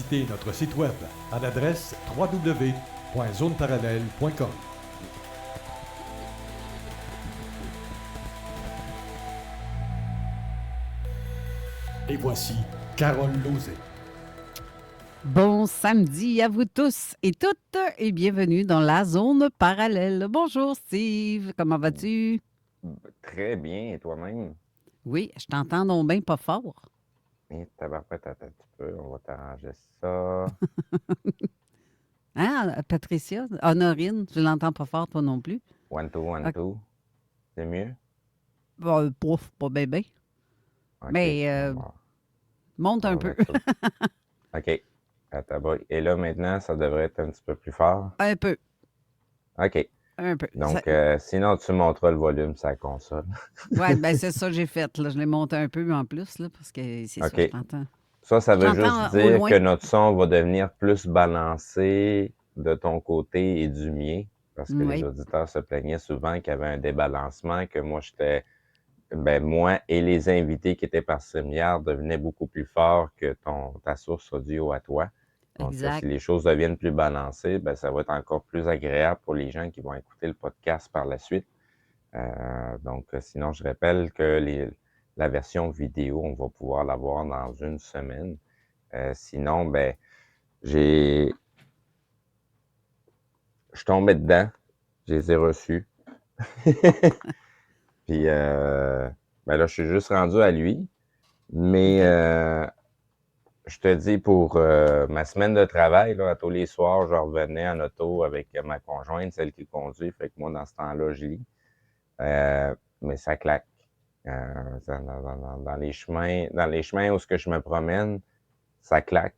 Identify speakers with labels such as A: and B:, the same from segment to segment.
A: visiter notre site web à l'adresse www.zoneparallèle.com. Et voici Carole Lauzé.
B: Bon samedi à vous tous et toutes et bienvenue dans la zone parallèle. Bonjour Steve, comment vas-tu?
C: Très bien, et toi-même?
B: Oui, je t'entends donc bien pas fort.
C: Et tabarouette, attends un petit peu, on va t'arranger ça.
B: Hein, Patricia? Honorine, je l'entends pas fort toi non plus.
C: One, two, one,
B: Ok.
C: two. C'est mieux?
B: Bon, pouf, pas bébé.
C: OK,
B: Mais monte
C: on
B: un
C: va
B: peu.
C: mettre ça. OK, attends, boy. Et là, maintenant, ça devrait être un petit peu plus fort.
B: Un peu,
C: OK,
B: un peu.
C: donc, sinon, tu monteras le volume sur la console.
B: Ouais, ben c'est ça que j'ai fait. Là. Je l'ai monté un peu en plus là, parce que c'est ça, je
C: OK,
B: t'entends.
C: ça
B: Je
C: veut juste
B: t'entends au
C: dire
B: loin.
C: que notre son va devenir plus balancé de ton côté et du mien, parce que les
B: Oui,
C: auditeurs se plaignaient souvent qu'il y avait un débalancement, que moi et les invités qui étaient par StreamYard devenaient beaucoup plus forts que ta source audio à toi. Donc, si
B: exact.
C: les choses deviennent plus balancées, ça va être encore plus agréable pour les gens qui vont écouter le podcast par la suite. Sinon, je rappelle que la version vidéo, on va pouvoir l'avoir dans une semaine. Sinon, je suis tombé dedans, je les ai reçus. Puis, là, je suis juste rendu à lui. Mais
B: OK.
C: je te dis, pour ma semaine de travail, là, à tous les soirs, je revenais en auto avec ma conjointe, celle qui conduit. Fait que moi, dans ce temps-là, je lis. Mais ça claque. Dans les chemins où ce que je me promène, ça claque.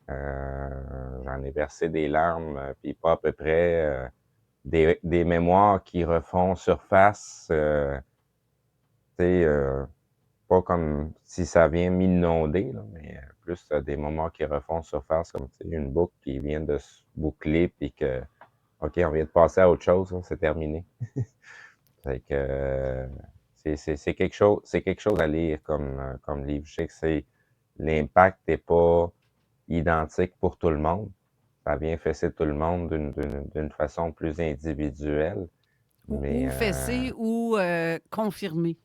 C: J'en ai versé des larmes, puis pas à peu près des mémoires qui refont surface. Tu sais, pas comme si ça vient m'inonder, là, mais plus des moments qui refont surface, comme une boucle qui vient de se boucler, puis que, OK, on vient de passer à autre chose, là, c'est terminé. Fait que c'est quelque chose à lire comme livre. Je sais que l'impact n'est pas identique pour tout le monde. Ça vient fesser tout le monde d'une façon plus individuelle. Mais
B: Ou fessé ou confirmé.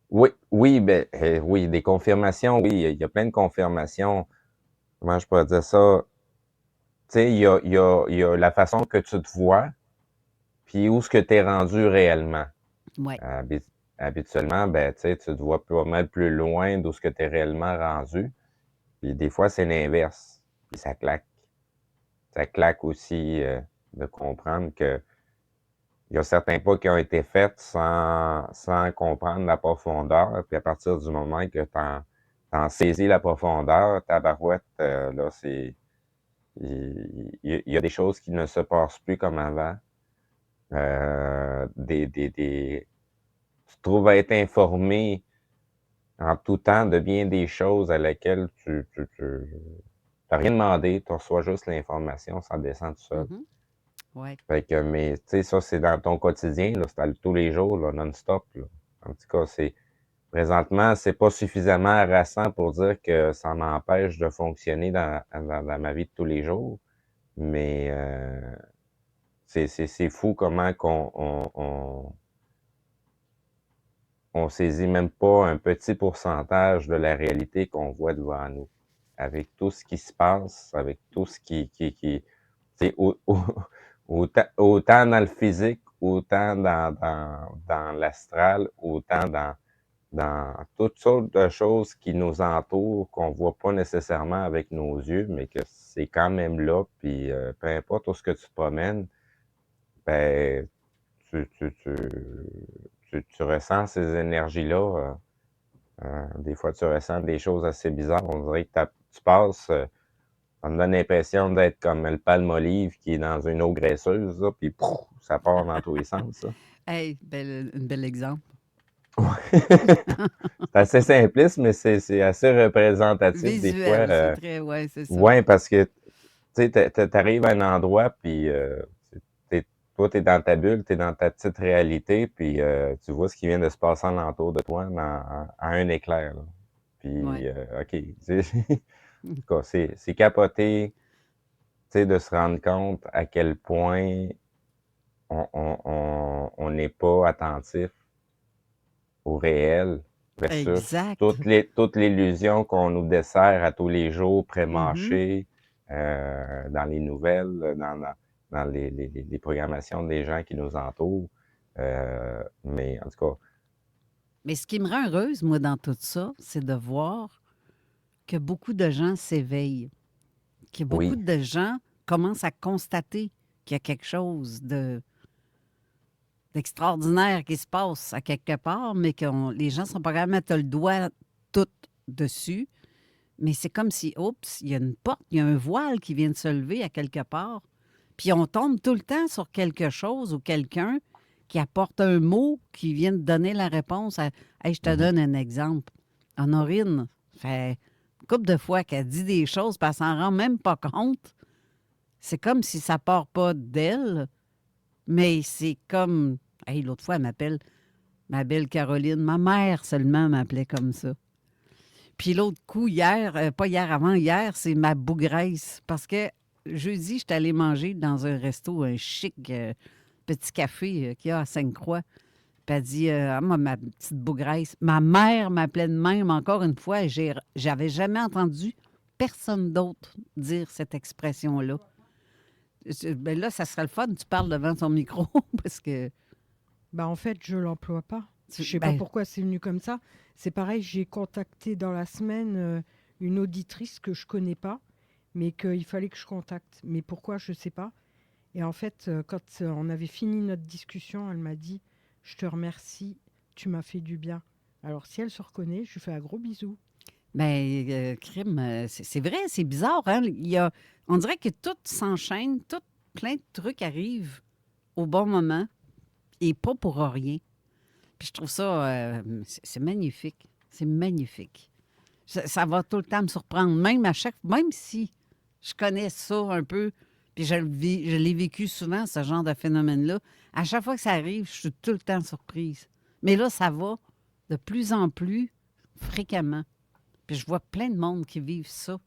C: oui, oui, des confirmations, oui, il y a plein de confirmations. Comment je pourrais dire ça? Tu sais, il y a la façon que tu te vois, puis où ce que tu es rendu réellement.
B: Ouais.
C: Habituellement, tu sais, tu te vois pas mal plus loin d'où ce que tu es réellement rendu. Puis des fois, c'est l'inverse. Puis ça claque. Ça claque aussi de comprendre que il y a certains pas qui ont été faits sans comprendre la profondeur. Puis à partir du moment que t'en saisis la profondeur, ta barouette, là, il y a des choses qui ne se passent plus comme avant. Tu te trouves à être informé en tout temps de bien des choses à laquelle tu n'as rien demandé, tu reçois juste l'information, ça descend tout seul.
B: Mhm. Ouais.
C: Fait que, mais tu sais, ça, c'est dans ton quotidien, là, c'est tous les jours, là, non-stop, là. En tout cas, présentement, c'est pas suffisamment harassant pour dire que ça m'empêche de fonctionner dans ma vie de tous les jours. Mais c'est fou comment on saisit même pas un petit pourcentage de la réalité qu'on voit devant nous. Avec tout ce qui se passe, avec tout ce qui c'est autant dans le physique, autant dans l'astral, autant dans toutes sortes de choses qui nous entourent, qu'on voit pas nécessairement avec nos yeux, mais que c'est quand même là, puis peu importe où ce que tu te promènes, ben, tu, tu, tu, tu ressens ces énergies-là. Des fois, tu ressens des choses assez bizarres. On dirait que tu passes, ça me donne l'impression d'être comme le palmolive qui est dans une eau graisseuse, là, puis pouf, ça part dans tous les sens. Ça.
B: Hey, un bel exemple.
C: C'est assez simpliste, mais c'est assez représentatif des fois.
B: Visuel, c'est très, ouais, c'est ça.
C: Ouais, parce que tu sais, t'arrives à un endroit, puis toi, t'es dans ta bulle, t'es dans ta petite réalité, puis tu vois ce qui vient de se passer alentour de toi en un éclair. Là.
B: Ouais.
C: Puis, OK. En tout cas, c'est capoté, tu sais, de se rendre compte à quel point on n'est pas attentif au réel versus
B: Exact.
C: toute l'illusion qu'on nous dessert à tous les jours,
B: Mhm.
C: pré-mâchée, dans les nouvelles, dans les programmations des gens qui nous entourent. Mais en tout cas,
B: Mais ce qui me rend heureuse, moi, dans tout ça, c'est de voir que beaucoup de gens s'éveillent, que beaucoup
C: oui.
B: de gens commencent à constater qu'il y a quelque chose d'extraordinaire qui se passe à quelque part, mais que les gens sont pas capables de mettre le doigt tout dessus. Mais c'est comme si, oups, il y a une porte, il y a un voile qui vient de se lever à quelque part. Puis on tombe tout le temps sur quelque chose ou quelqu'un qui apporte un mot qui vient de donner la réponse à. Hey, je te
C: Mhm.
B: donne un exemple. Honorine, fait une couple de fois qu'elle dit des choses, puis elle s'en rend même pas compte. C'est comme si ça part pas d'elle, mais c'est comme. Hey, l'autre fois, elle m'appelle ma belle Caroline. Ma mère seulement m'appelait comme ça. Puis l'autre coup, hier, pas hier, avant hier, c'est ma bougresse. Parce que jeudi, j'étais allée manger dans un resto, un chic petit café qu'il y a à Sainte-Croix. Puis elle dit, ah, moi, ma petite bougresse. Ma mère m'appelait de même encore une fois. Et j'avais jamais entendu personne d'autre dire cette expression-là. Ben là, ça serait le fun, tu parles devant ton micro, parce que,
D: Bah, en fait, je l'emploie pas. Je sais pas
B: ben,
D: pourquoi c'est venu comme ça. C'est pareil, j'ai contacté dans la semaine une auditrice que je connais pas, mais qu'il fallait que je contacte. Mais pourquoi, je sais pas. Et en fait, quand on avait fini notre discussion, elle m'a dit, je te remercie, tu m'as fait du bien. Alors si elle se reconnaît, je lui fais un gros bisou.
B: ben, crime, c'est vrai, c'est bizarre, hein? On dirait que tout s'enchaîne, tout plein de trucs arrivent au bon moment et pas pour rien. Puis je trouve ça, c'est magnifique. C'est magnifique. Ça va tout le temps me surprendre, même si je connais ça un peu, puis je l'ai vécu souvent, ce genre de phénomène-là. À chaque fois que ça arrive, je suis tout le temps surprise. Mais là, ça va de plus en plus fréquemment. Puis je vois plein de monde qui vivent ça.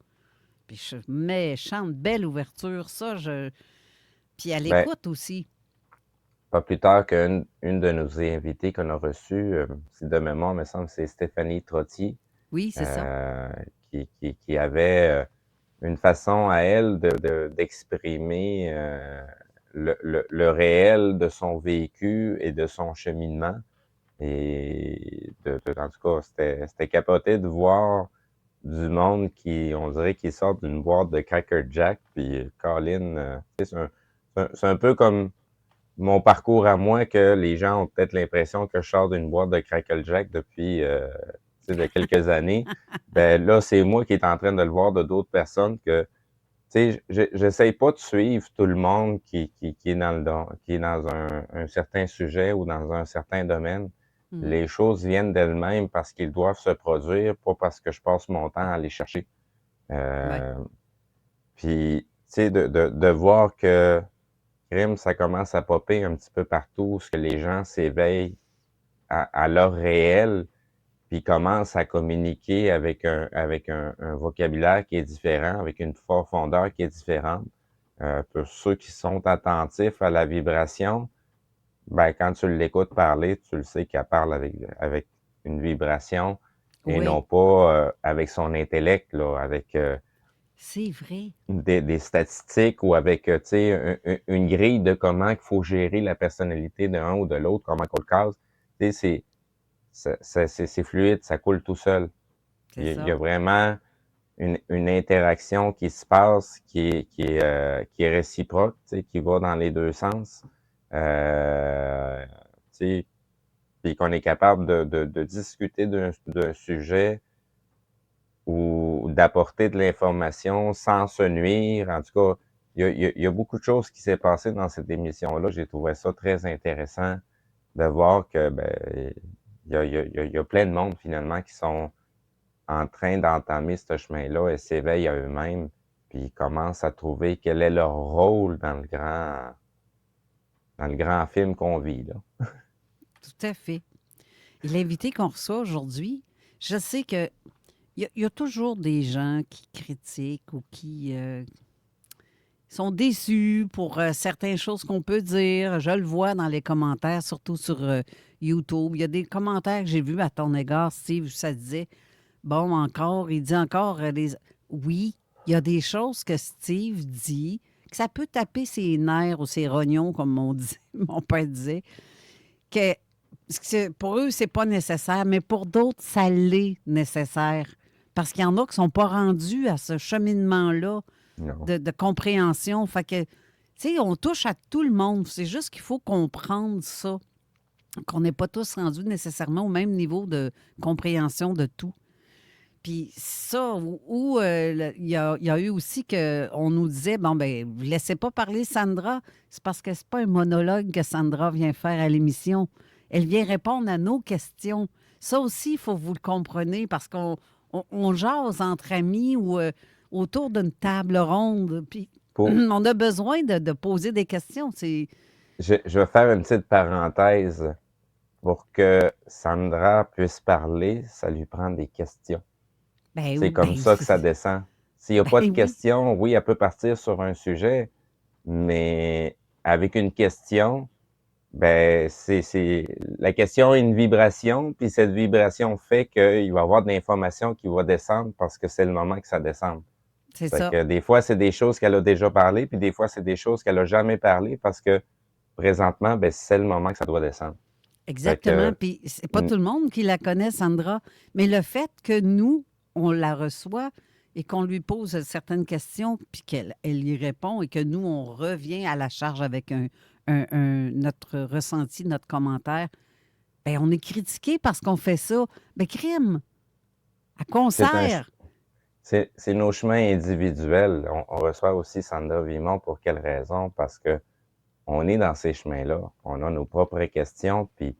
B: Puis je chante belle ouverture, ça, Puis à
C: Ben,
B: l'écoute aussi.
C: pas plus tard qu'une de nos invités qu'on a reçue, si de mémoire, me semble, c'est Stéphanie Trottier,
B: Oui, c'est ça.
C: euh, qui avait une façon à elle d'exprimer le réel de son vécu et de son cheminement. Et en tout cas, c'était capoté de voir du monde qui, on dirait, qui sort d'une boîte de Cracker Jack. Puis Colin, tu sais, c'est un peu comme mon parcours à moi que les gens ont peut-être l'impression que je sors d'une boîte de Crackle Jack depuis tu sais, de quelques années. Ben là, c'est moi qui est en train de le voir de d'autres personnes que tu sais, j'essaye pas de suivre tout le monde qui est qui est dans un certain sujet ou dans un certain domaine.
B: Mhm.
C: Les choses viennent d'elles-mêmes parce qu'ils doivent se produire, pas parce que je passe mon temps à les chercher.
B: Ouais.
C: Euh, Puis, tu sais, de voir que crime, ça commence à popper un petit peu partout, ce que les gens s'éveillent à leur réel, puis commencent à communiquer avec un vocabulaire qui est différent, avec une profondeur qui est différente. Pour ceux qui sont attentifs à la vibration, ben, quand tu l'écoutes parler, tu le sais qu'elle parle avec une vibration et non
B: Oui,
C: pas avec son intellect, là, avec
B: c'est vrai.
C: des statistiques ou avec, tu sais, une grille de comment il faut gérer la personnalité d'un ou de l'autre, comment qu'on le case. Tu sais, c'est fluide, ça coule tout seul.
B: C'est
C: Il y a
B: ça.
C: vraiment une interaction qui se passe, qui est réciproque, tu sais, qui va dans les deux sens. Tu sais, puis qu'on est capable de discuter d'un sujet ou d'apporter de l'information sans se nuire. En tout cas, il y a beaucoup de choses qui s'est passé dans cette émission-là. J'ai trouvé ça très intéressant de voir que ben, il y a plein de monde finalement qui sont en train d'entamer ce chemin-là et s'éveillent à eux-mêmes, puis ils commencent à trouver quel est leur rôle dans le grand film qu'on vit, là.
B: Tout à fait. Et l'invité qu'on reçoit aujourd'hui, je sais que Il y a toujours des gens qui critiquent ou qui sont déçus pour certaines choses qu'on peut dire. Je le vois dans les commentaires, surtout sur YouTube. Il y a des commentaires que j'ai vus à ton égard, Steve, où ça disait, bon, encore, il dit encore, oui, il y a des choses que Steve dit, que ça peut taper ses nerfs ou ses rognons, comme mon père disait, pour eux, c'est pas nécessaire, mais pour d'autres, ça l'est nécessaire. Parce qu'il y en a qui ne sont pas rendus à ce cheminement-là
C: Non.
B: de compréhension. Fait que, tu sais, on touche à tout le monde. C'est juste qu'il faut comprendre ça, qu'on n'est pas tous rendus nécessairement au même niveau de compréhension de tout. Puis ça, il y a eu aussi qu'on nous disait, bon, ben, vous ne laissez pas parler Sandra. C'est parce que c'est pas un monologue que Sandra vient faire à l'émission. Elle vient répondre à nos questions. Ça aussi, il faut que vous le compreniez parce qu'on jase entre amis ou autour d'une table ronde. Puis
C: Pour,
B: on a besoin de poser des questions.
C: je vais faire une petite parenthèse. Pour que Sandra puisse parler, ça lui prend des questions.
B: Ben,
C: C'est comme ça que ça descend. S'il n'y a pas de
B: oui.
C: questions, oui, elle peut partir sur un sujet, mais avec une question, ben, la question a une vibration, puis cette vibration fait qu'il va y avoir de l'information qui va descendre parce que c'est le moment que ça descende.
B: C'est
C: Fait
B: ça.
C: que des fois, c'est des choses qu'elle a déjà parlé, puis des fois, c'est des choses qu'elle a jamais parlé parce que présentement, ben, c'est le moment que ça doit descendre.
B: Exactement. Puis c'est pas
C: mm,
B: tout le monde qui la connaît, Sandra. Mais le fait que nous, on la reçoit et qu'on lui pose certaines questions, puis qu'elle y répond et que nous, on revient à la charge avec notre ressenti, notre commentaire, bien, on est critiqué parce qu'on fait ça. Mais crime! À quoi on sert?
C: c'est nos chemins individuels. On reçoit aussi Sandra Vimont pour quelle raison? Parce que on est dans ces chemins-là. On a nos propres questions, puis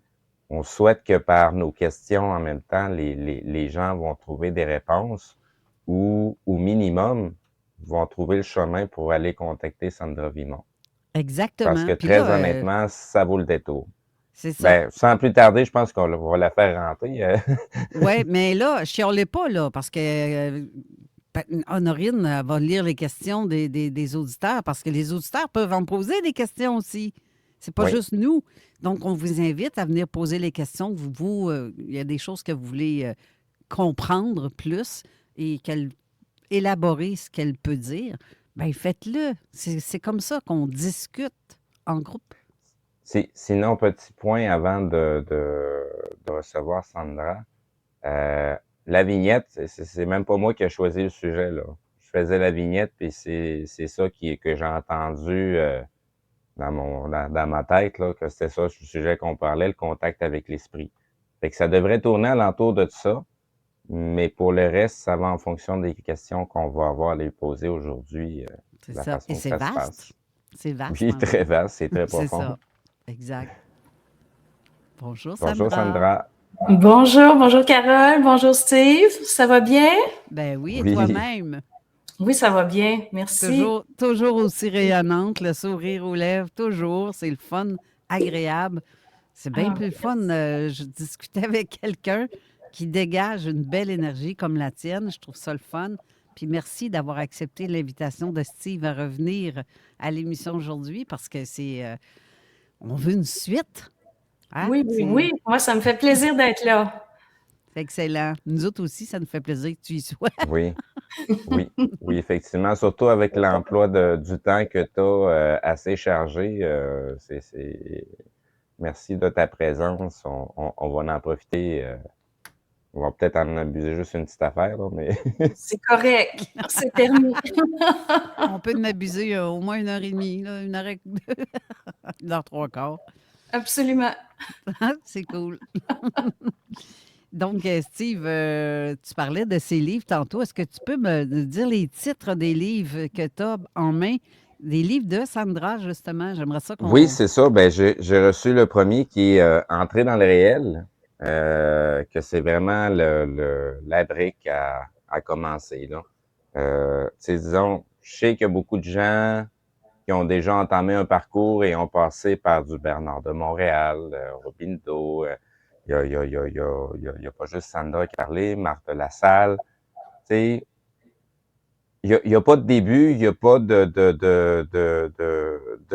C: on souhaite que par nos questions, en même temps, les gens vont trouver des réponses ou, au minimum, vont trouver le chemin pour aller contacter Sandra Vimont.
B: Exactement.
C: Parce que
B: Puis
C: très
B: là,
C: honnêtement, ça vaut le détour.
B: c'est ça.
C: Ben, sans plus tarder, je pense qu'on va la faire rentrer.
B: Oui, mais là, chialez pas, là, parce que Honorine va lire les questions des auditeurs, parce que les auditeurs peuvent en poser des questions aussi. C'est pas
C: Oui.
B: juste nous. Donc, on vous invite à venir poser les questions. Il y a des choses que vous voulez comprendre plus et élaborer ce qu'elle peut dire. Bien, faites-le. C'est comme ça qu'on discute en groupe.
C: Sinon, petit point avant de recevoir Sandra. La vignette, c'est même pas moi qui ai choisi le sujet, là. Je faisais la vignette, puis c'est ça que j'ai entendu dans ma tête, là, que c'était ça le sujet qu'on parlait, le contact avec l'esprit. Fait que ça devrait tourner alentour de ça, mais pour le reste, ça va en fonction des questions qu'on va avoir à lui poser aujourd'hui,
B: C'est
C: la
B: ça.
C: façon
B: Et
C: que
B: c'est
C: ça se
B: vaste.
C: passe.
B: C'est vaste.
C: Oui,
B: en
C: très
B: fait.
C: vaste, c'est très
B: C'est
C: profond.
B: ça. Exact. Bonjour,
C: Bonjour,
B: Sandra.
C: Sandra.
E: Bonjour Carole, bonjour Steve, ça va bien?
B: Ben oui, et
C: Oui.
B: toi-même?
E: Oui, ça va bien, merci.
B: Toujours aussi rayonnante, le sourire aux lèvres, toujours. C'est le fun, agréable. C'est bien
E: Ah,
B: plus le fun. Je discutais avec quelqu'un qui dégage une belle énergie comme la tienne. Je trouve ça le fun. Puis merci d'avoir accepté l'invitation de Steve à revenir à l'émission aujourd'hui parce que on veut une suite. Hein?
E: Oui, moi ça me fait plaisir d'être là.
B: C'est excellent. Nous autres aussi, ça nous fait plaisir que tu y sois.
C: Oui, oui, effectivement, surtout avec l'emploi du temps que tu as assez chargé, merci de ta présence. On va en profiter. On va peut-être en abuser juste une petite affaire, là, mais
E: C'est correct, c'est permis.
B: On peut en abuser au moins 1h30, là, 1h03.
E: Absolument.
B: C'est cool. Donc, Steve, tu parlais de ces livres tantôt. Est-ce que tu peux me dire les titres des livres que tu as en main? Des livres de Sandra, justement. J'aimerais ça qu'on...
C: oui, c'est ça. Ben, j'ai reçu le premier qui est Entrée dans le réel, que c'est vraiment la brique à commencer, là. Tu sais, disons, je sais qu'il y a beaucoup de gens qui ont déjà entamé un parcours et ont passé par du Bernard de Montréal, Robindo, il y a pas juste Sandra qui a parlé, Marthe Lassalle. sais, il y a pas de début, il y a pas de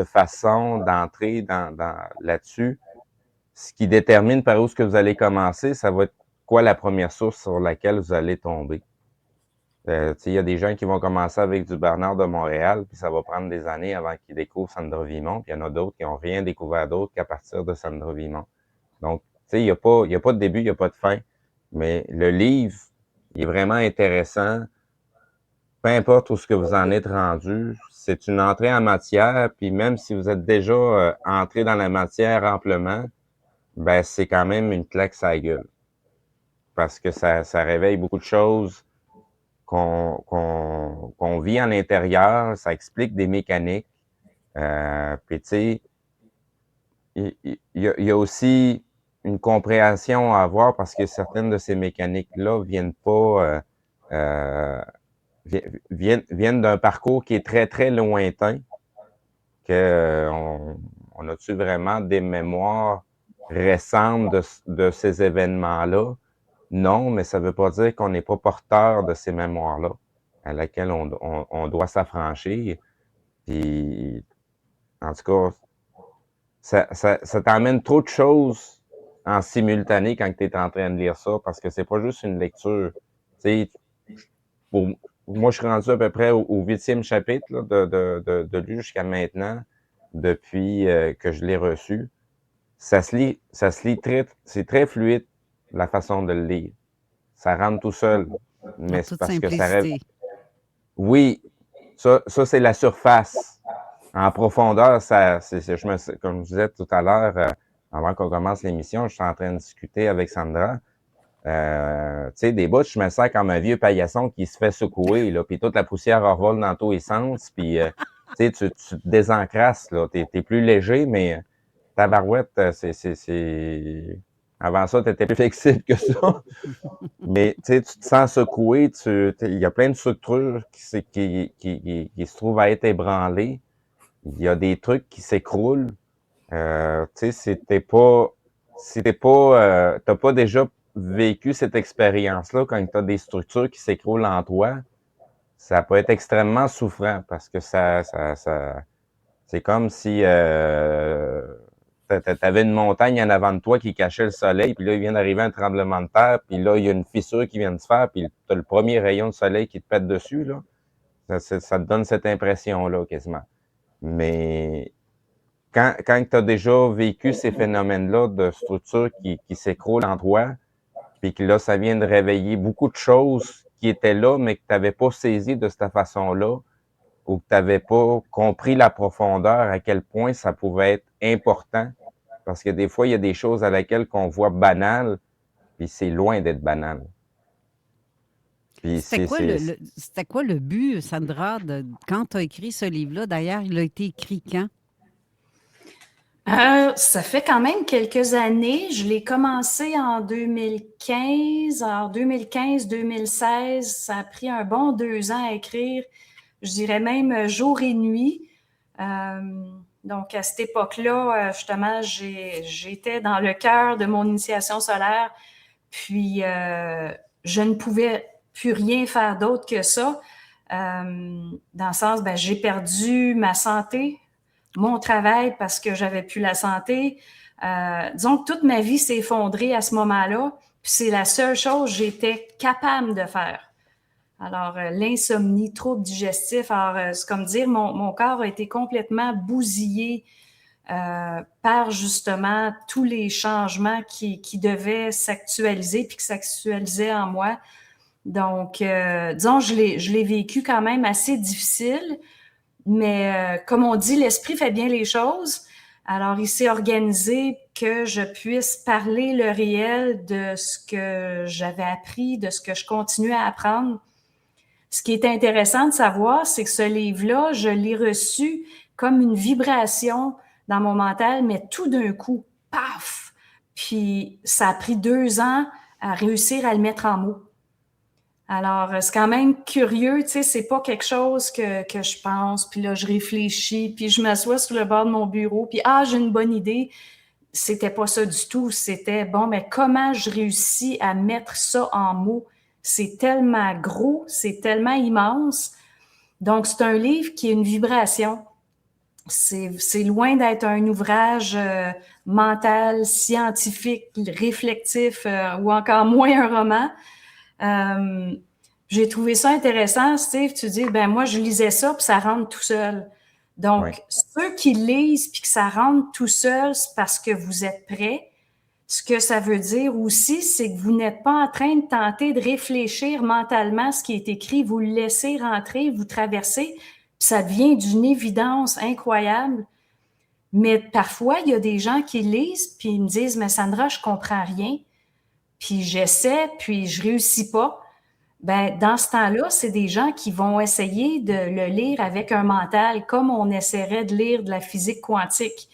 C: façon d'entrer dans là-dessus. Ce qui détermine par où est-ce que vous allez commencer, ça va être quoi la première source sur laquelle vous allez tomber. Tu sais, il y a des gens qui vont commencer avec du Bernard de Montréal, puis ça va prendre des années avant qu'ils découvrent Sandra Vimont, puis il y en a d'autres qui n'ont rien découvert d'autre qu'à partir de Sandra Vimont. Donc, tu sais, il y a pas de début, il n'y a pas de fin, mais le livre, il est vraiment intéressant. Peu importe où ce que vous en êtes rendu, c'est une entrée en matière, puis même si vous êtes déjà entré dans la matière amplement, ben c'est quand même une claque sur la gueule. Parce que ça réveille beaucoup de choses qu'on vit à l'intérieur, ça explique des mécaniques. Puis tu sais, il y a aussi une compréhension à avoir parce que certaines de ces mécaniques-là viennent pas viennent d'un parcours qui est très, très lointain, que on a-tu vraiment des mémoires récentes de ces événements-là? Non, mais ça veut pas dire qu'on n'est pas porteur de ces mémoires-là, à laquelle on doit s'affranchir. Puis, en tout cas, ça t'emmène trop de choses en simultané quand tu es en train de lire ça, parce que c'est pas juste une lecture. Tu sais, moi, je suis rendu à peu près au 8e chapitre là, de lu jusqu'à maintenant, depuis que je l'ai reçu. Ça se lit c'est très fluide, la façon de le lire. Ça rentre tout seul,
B: En
C: mais c'est
B: toute
C: parce que
B: simplicité.
C: oui, ça c'est la surface. En profondeur, comme je disais tout à l'heure, avant qu'on commence l'émission, je suis en train de discuter avec Sandra. Tu sais, des bouts, je me sens comme un vieux paillasson qui se fait secouer, là, puis toute la poussière revole dans tous les sens, puis tu sais, tu te désencrasses, là, t'es plus léger, mais tabarouette, Avant ça, t'étais plus flexible que ça. Mais tu sais, tu te sens secoué, il y a plein de structures qui se trouvent à être ébranlées. Il y a des trucs qui s'écroulent. Tu sais, t'as pas déjà vécu cette expérience-là quand tu as des structures qui s'écroulent en toi, ça peut être extrêmement souffrant parce que c'est comme si t'avais une montagne en avant de toi qui cachait le soleil, puis là, il vient d'arriver un tremblement de terre, puis là, il y a une fissure qui vient de se faire, puis t'as le premier rayon de soleil qui te pète dessus, là. Ça te donne cette impression-là, quasiment. Mais quand tu as déjà vécu ces phénomènes-là de structures qui s'écroulent en toi, puis que là, ça vient de réveiller beaucoup de choses qui étaient là, mais que tu n'avais pas saisi de cette façon-là, ou que tu n'avais pas compris la profondeur, à quel point ça pouvait être important. Parce que des fois, il y a des choses à laquelle qu'on voit banales, puis c'est loin d'être banal. Puis
B: C'était quoi le but, Sandra, quand tu as écrit ce livre-là? D'ailleurs, il a été écrit quand?
E: Ça fait quand même quelques années. Je l'ai commencé en 2015. Alors, 2015-2016, ça a pris un bon 2 ans à écrire. Je dirais même jour et nuit. Donc, à cette époque-là, justement, j'étais dans le cœur de mon initiation solaire. Puis, je ne pouvais plus rien faire d'autre que ça. Dans le sens, j'ai perdu ma santé, mon travail parce que j'avais plus la santé. Disons que toute ma vie s'est effondrée à ce moment-là. Puis c'est la seule chose que j'étais capable de faire. Alors, l'insomnie, troubles digestifs, alors c'est comme dire, mon corps a été complètement bousillé par justement tous les changements qui devaient s'actualiser puis qui s'actualisaient en moi. Donc, disons, je l'ai vécu quand même assez difficile, mais comme on dit, l'esprit fait bien les choses. Alors, il s'est organisé que je puisse parler le réel de ce que j'avais appris, de ce que je continuais à apprendre. Ce qui est intéressant de savoir, c'est que ce livre-là, je l'ai reçu comme une vibration dans mon mental, mais tout d'un coup, paf! Puis ça a pris 2 ans à réussir à le mettre en mots. Alors, c'est quand même curieux, tu sais, c'est pas quelque chose que je pense, puis là, je réfléchis, puis je m'assois sur le bord de mon bureau, puis j'ai une bonne idée. C'était pas ça du tout, c'était, bon, mais comment je réussis à mettre ça en mots? c'est tellement gros, c'est tellement immense. Donc, c'est un livre qui est une vibration. C'est loin d'être un ouvrage mental, scientifique, réflectif ou encore moins un roman. J'ai trouvé ça intéressant, Steve. Tu dis, ben moi, je lisais ça, puis ça rentre tout seul. Donc,
C: Oui.
E: ceux qui lisent puis que ça rentre tout seul, c'est parce que vous êtes prêts. Ce que ça veut dire aussi, c'est que vous n'êtes pas en train de tenter de réfléchir mentalement ce qui est écrit. Vous le laissez rentrer, vous traversez, puis ça devient d'une évidence incroyable. Mais parfois, il y a des gens qui lisent, puis ils me disent, mais Sandra, je comprends rien. Puis j'essaie, puis je réussis pas. Ben, dans ce temps-là, c'est des gens qui vont essayer de le lire avec un mental, comme on essaierait de lire de la physique quantique.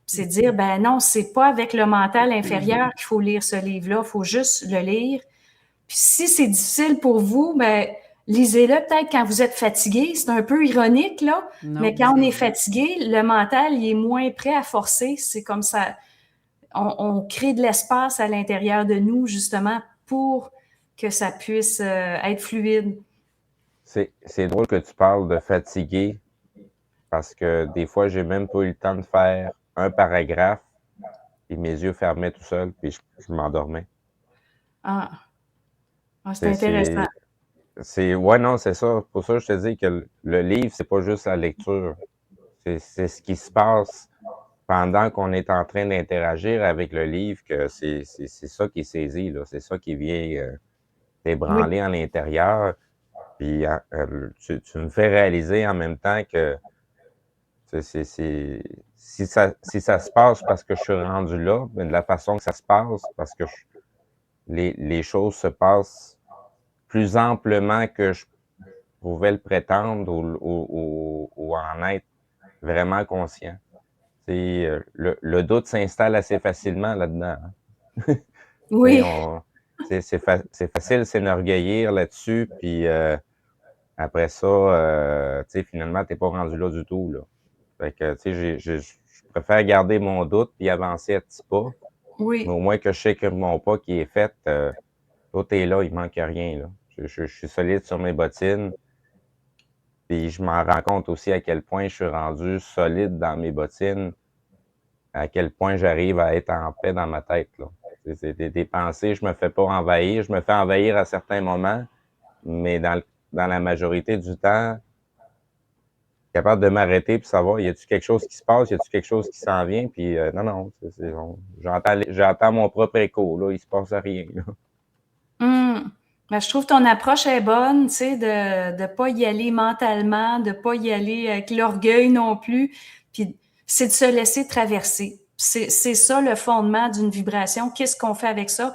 E: Puis c'est dire, ben non, c'est pas avec le mental inférieur qu'il faut lire ce livre-là, il faut juste le lire. Puis si c'est difficile pour vous, ben lisez-le peut-être quand vous êtes fatigué. C'est un peu ironique, là,
B: Non,
E: mais quand on
B: c'est
E: est
B: vrai.
E: fatigué, le mental, il est moins prêt à forcer. C'est comme ça, on crée de l'espace à l'intérieur de nous, justement, pour que ça puisse être fluide.
C: C'est drôle que tu parles de fatigué parce que des fois, j'ai même pas eu le temps de faire un paragraphe et mes yeux fermaient tout seuls puis je m'endormais.
E: Ah, ah, c'est
C: C'est,
E: intéressant.
C: ouais, non, c'est ça. Pour ça, je te dis que le livre, c'est pas juste la lecture. C'est ce qui se passe pendant qu'on est en train d'interagir avec le livre que c'est ça qui est saisi, là. C'est ça qui vient
E: Oui,
C: t'ébranler à l'intérieur. Puis tu me fais réaliser en même temps que si ça se passe parce que je suis rendu là, mais de la façon que ça se passe, parce que les choses se passent plus amplement que je pouvais le prétendre ou en être vraiment conscient. Le doute s'installe assez facilement là-dedans. Hein.
E: oui,
C: C'est facile de s'enorgueillir là-dessus, puis après ça, finalement, t'es pas rendu là du tout, là. Fait que, je préfère garder mon doute puis avancer à petits pas, mais
E: oui.
C: au moins que je sais que mon pas qui est fait, tout est là, il manque rien, là. Je suis solide sur mes bottines, puis je m'en rends compte aussi à quel point je suis rendu solide dans mes bottines, à quel point j'arrive à être en paix dans ma tête, là. C'est des pensées, je me fais pas envahir, je me fais envahir à certains moments, mais dans la majorité du temps, capable de m'arrêter puis savoir, y a-tu quelque chose qui se passe, y a-tu quelque chose qui s'en vient, puis non, j'entends mon propre écho, là, il se passe rien, là.
E: Ben, je trouve que ton approche est bonne, tu sais, de ne pas y aller mentalement, de ne pas y aller avec l'orgueil non plus. Puis c'est de se laisser traverser. C'est ça le fondement d'une vibration. Qu'est-ce qu'on fait avec ça?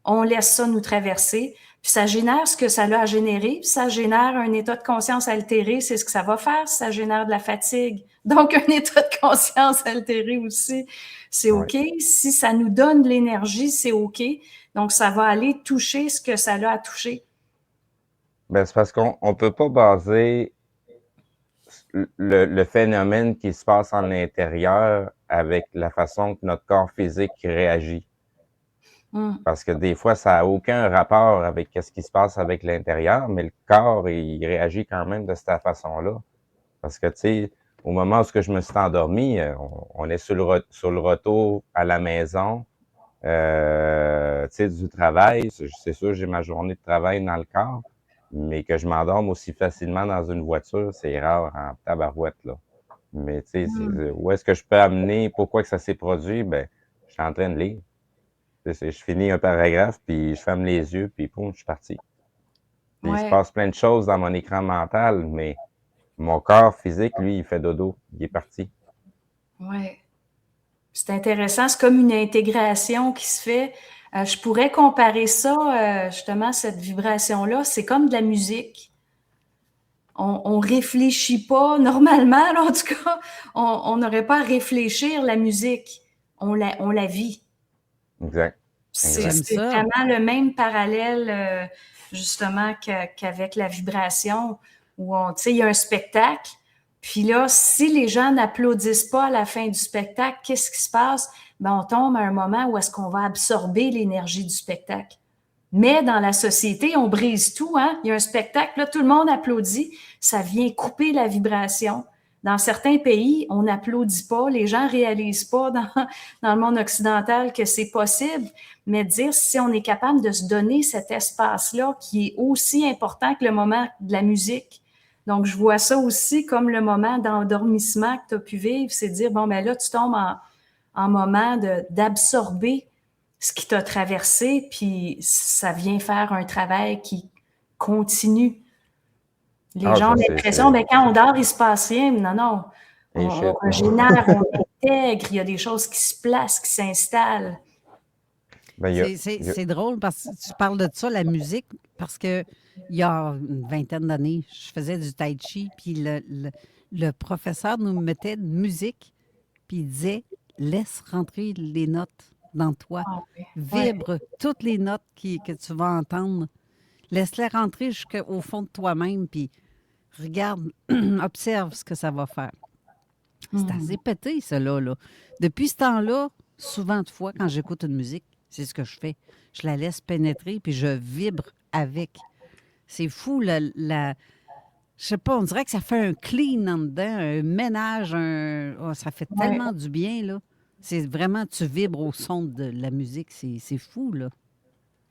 E: On laisse ça nous traverser. Puis ça génère ce que ça a à générer. Puis ça génère un état de conscience altéré. C'est ce que ça va faire. Ça génère de la fatigue. Donc, un état de conscience altéré aussi, c'est
C: Ouais.
E: OK. Si ça nous donne de l'énergie, c'est OK. Donc, ça va aller toucher ce que ça a à toucher.
C: Ben, c'est parce qu'on peut pas baser le phénomène qui se passe en l'intérieur avec la façon que notre corps physique réagit. Parce que des fois, ça a aucun rapport avec ce qui se passe avec l'intérieur, mais le corps, il réagit quand même de cette façon-là. Parce que, tu sais, au moment où je me suis endormi, on est sur le retour à la maison, tu sais, du travail. C'est sûr, j'ai ma journée de travail dans le corps, mais que je m'endorme aussi facilement dans une voiture, c'est rare en tabarouette, là. Mais, tu sais, où est-ce que je peux amener, pourquoi que ça s'est produit? Ben, je suis en train de lire. Je finis un paragraphe, puis je ferme les yeux, puis poum, je suis parti. Puis il se
E: Ouais,
C: passe plein de choses dans mon écran mental, mais mon corps physique, lui, il fait dodo. Il est parti.
E: ouais. C'est intéressant. C'est comme une intégration qui se fait. Je pourrais comparer ça, justement, cette vibration-là. C'est comme de la musique. On réfléchit pas normalement, là, en tout cas. On n'aurait pas à réfléchir la musique. On la vit.
C: Exact.
E: C'est
C: Exact.
B: J'aime
E: c'est
B: ça.
E: vraiment le même parallèle, justement, qu'avec la vibration, où tu sais, il y a un spectacle, puis là, si les gens n'applaudissent pas à la fin du spectacle, qu'est-ce qui se passe? Ben, on tombe à un moment où est-ce qu'on va absorber l'énergie du spectacle. Mais dans la société, on brise tout, hein? Il y a un spectacle, là, tout le monde applaudit, ça vient couper la vibration. Dans certains pays, on n'applaudit pas, les gens ne réalisent pas dans le monde occidental que c'est possible, mais dire si on est capable de se donner cet espace-là qui est aussi important que le moment de la musique. Donc, je vois ça aussi comme le moment d'endormissement que tu as pu vivre, c'est de dire, bon, ben là, tu tombes en moment d'absorber ce qui t'a traversé, puis ça vient faire un travail qui continue. Les
C: Ah,
E: gens ont
C: ça,
E: l'impression, mais quand on dort, il se passe rien. Non, non.
C: Et shit.
E: On régénère, on intègre, il y a des choses qui se placent, qui s'installent.
C: Ben,
B: C'est drôle parce que tu parles de ça, la musique, parce que il y a une vingtaine d'années, je faisais du tai chi, puis le professeur nous mettait de musique, puis il disait laisse rentrer les notes dans toi,
E: Ah oui.
B: vibre toutes les notes que tu vas entendre, laisse-les rentrer jusqu'au fond de toi-même, puis regarde, observe ce que ça va faire. C'est assez pété, ça, là. Depuis ce temps-là, souvent de fois, quand j'écoute une musique, c'est ce que je fais. Je la laisse pénétrer, puis je vibre avec. C'est fou, je sais pas, on dirait que ça fait un clean en dedans, un ménage, ça fait tellement du bien, là. C'est vraiment, tu vibres au son de la musique, c'est fou, là.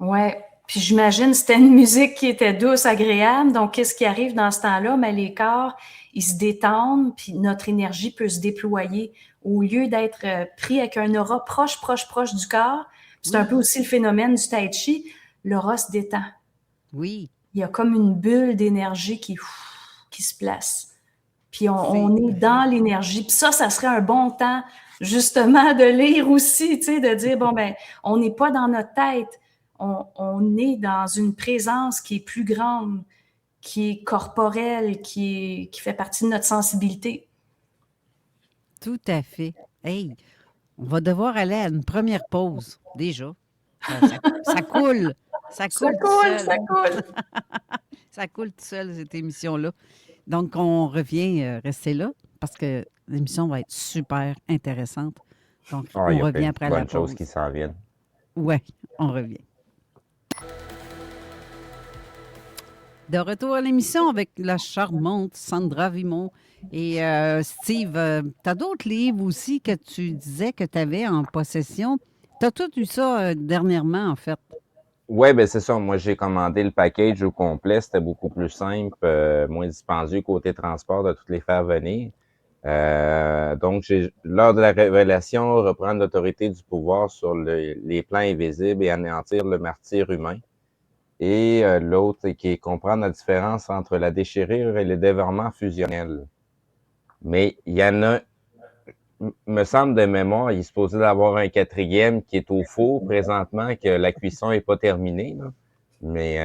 E: Ouais. Puis j'imagine c'était une musique qui était douce, agréable. Donc, qu'est-ce qui arrive dans ce temps-là? Mais les corps, ils se détendent, puis notre énergie peut se déployer au lieu d'être pris avec un aura proche du corps. C'est un peu aussi le phénomène du tai chi. L'aura se détend.
B: Oui.
E: Il y a comme une bulle d'énergie qui se place. Puis on est dans l'énergie. Puis ça serait un bon temps, justement, de lire aussi, tu sais, de dire, bon, ben, on n'est pas dans notre tête. On est dans une présence qui est plus grande, qui est corporelle, qui fait partie de notre sensibilité.
B: Tout à fait. Hey, on va devoir aller à une première pause, déjà. Ça coule. Ça coule tout seul.
E: Ça coule.
B: Ça coule tout seul, cette émission-là. Donc, on revient, rester là, parce que l'émission va être super intéressante. Donc,
C: il
B: on
C: y a
B: revient
C: plein
B: après
C: de
B: la
C: bonnes
B: pause.
C: choses qui s'en viennent.
B: Oui, on revient. De retour à l'émission avec la charmante Sandra Vimon. Et Steve, tu as d'autres livres aussi que tu disais que tu avais en possession. Tu as tout eu ça dernièrement, en fait.
C: Oui, ben c'est ça. Moi, j'ai commandé le package au complet. C'était beaucoup plus simple, moins dispendieux côté transport de toutes les faire venir. Donc, lors de la révélation, reprendre l'autorité du pouvoir sur les plans invisibles et anéantir le martyr humain. Et l'autre, qui est comprendre la différence entre la déchirure et le dévorement fusionnel. Mais il y en a, me semble de mémoire, il est supposé d'avoir un quatrième qui est au four présentement, que la cuisson n'est pas terminée, là. Mais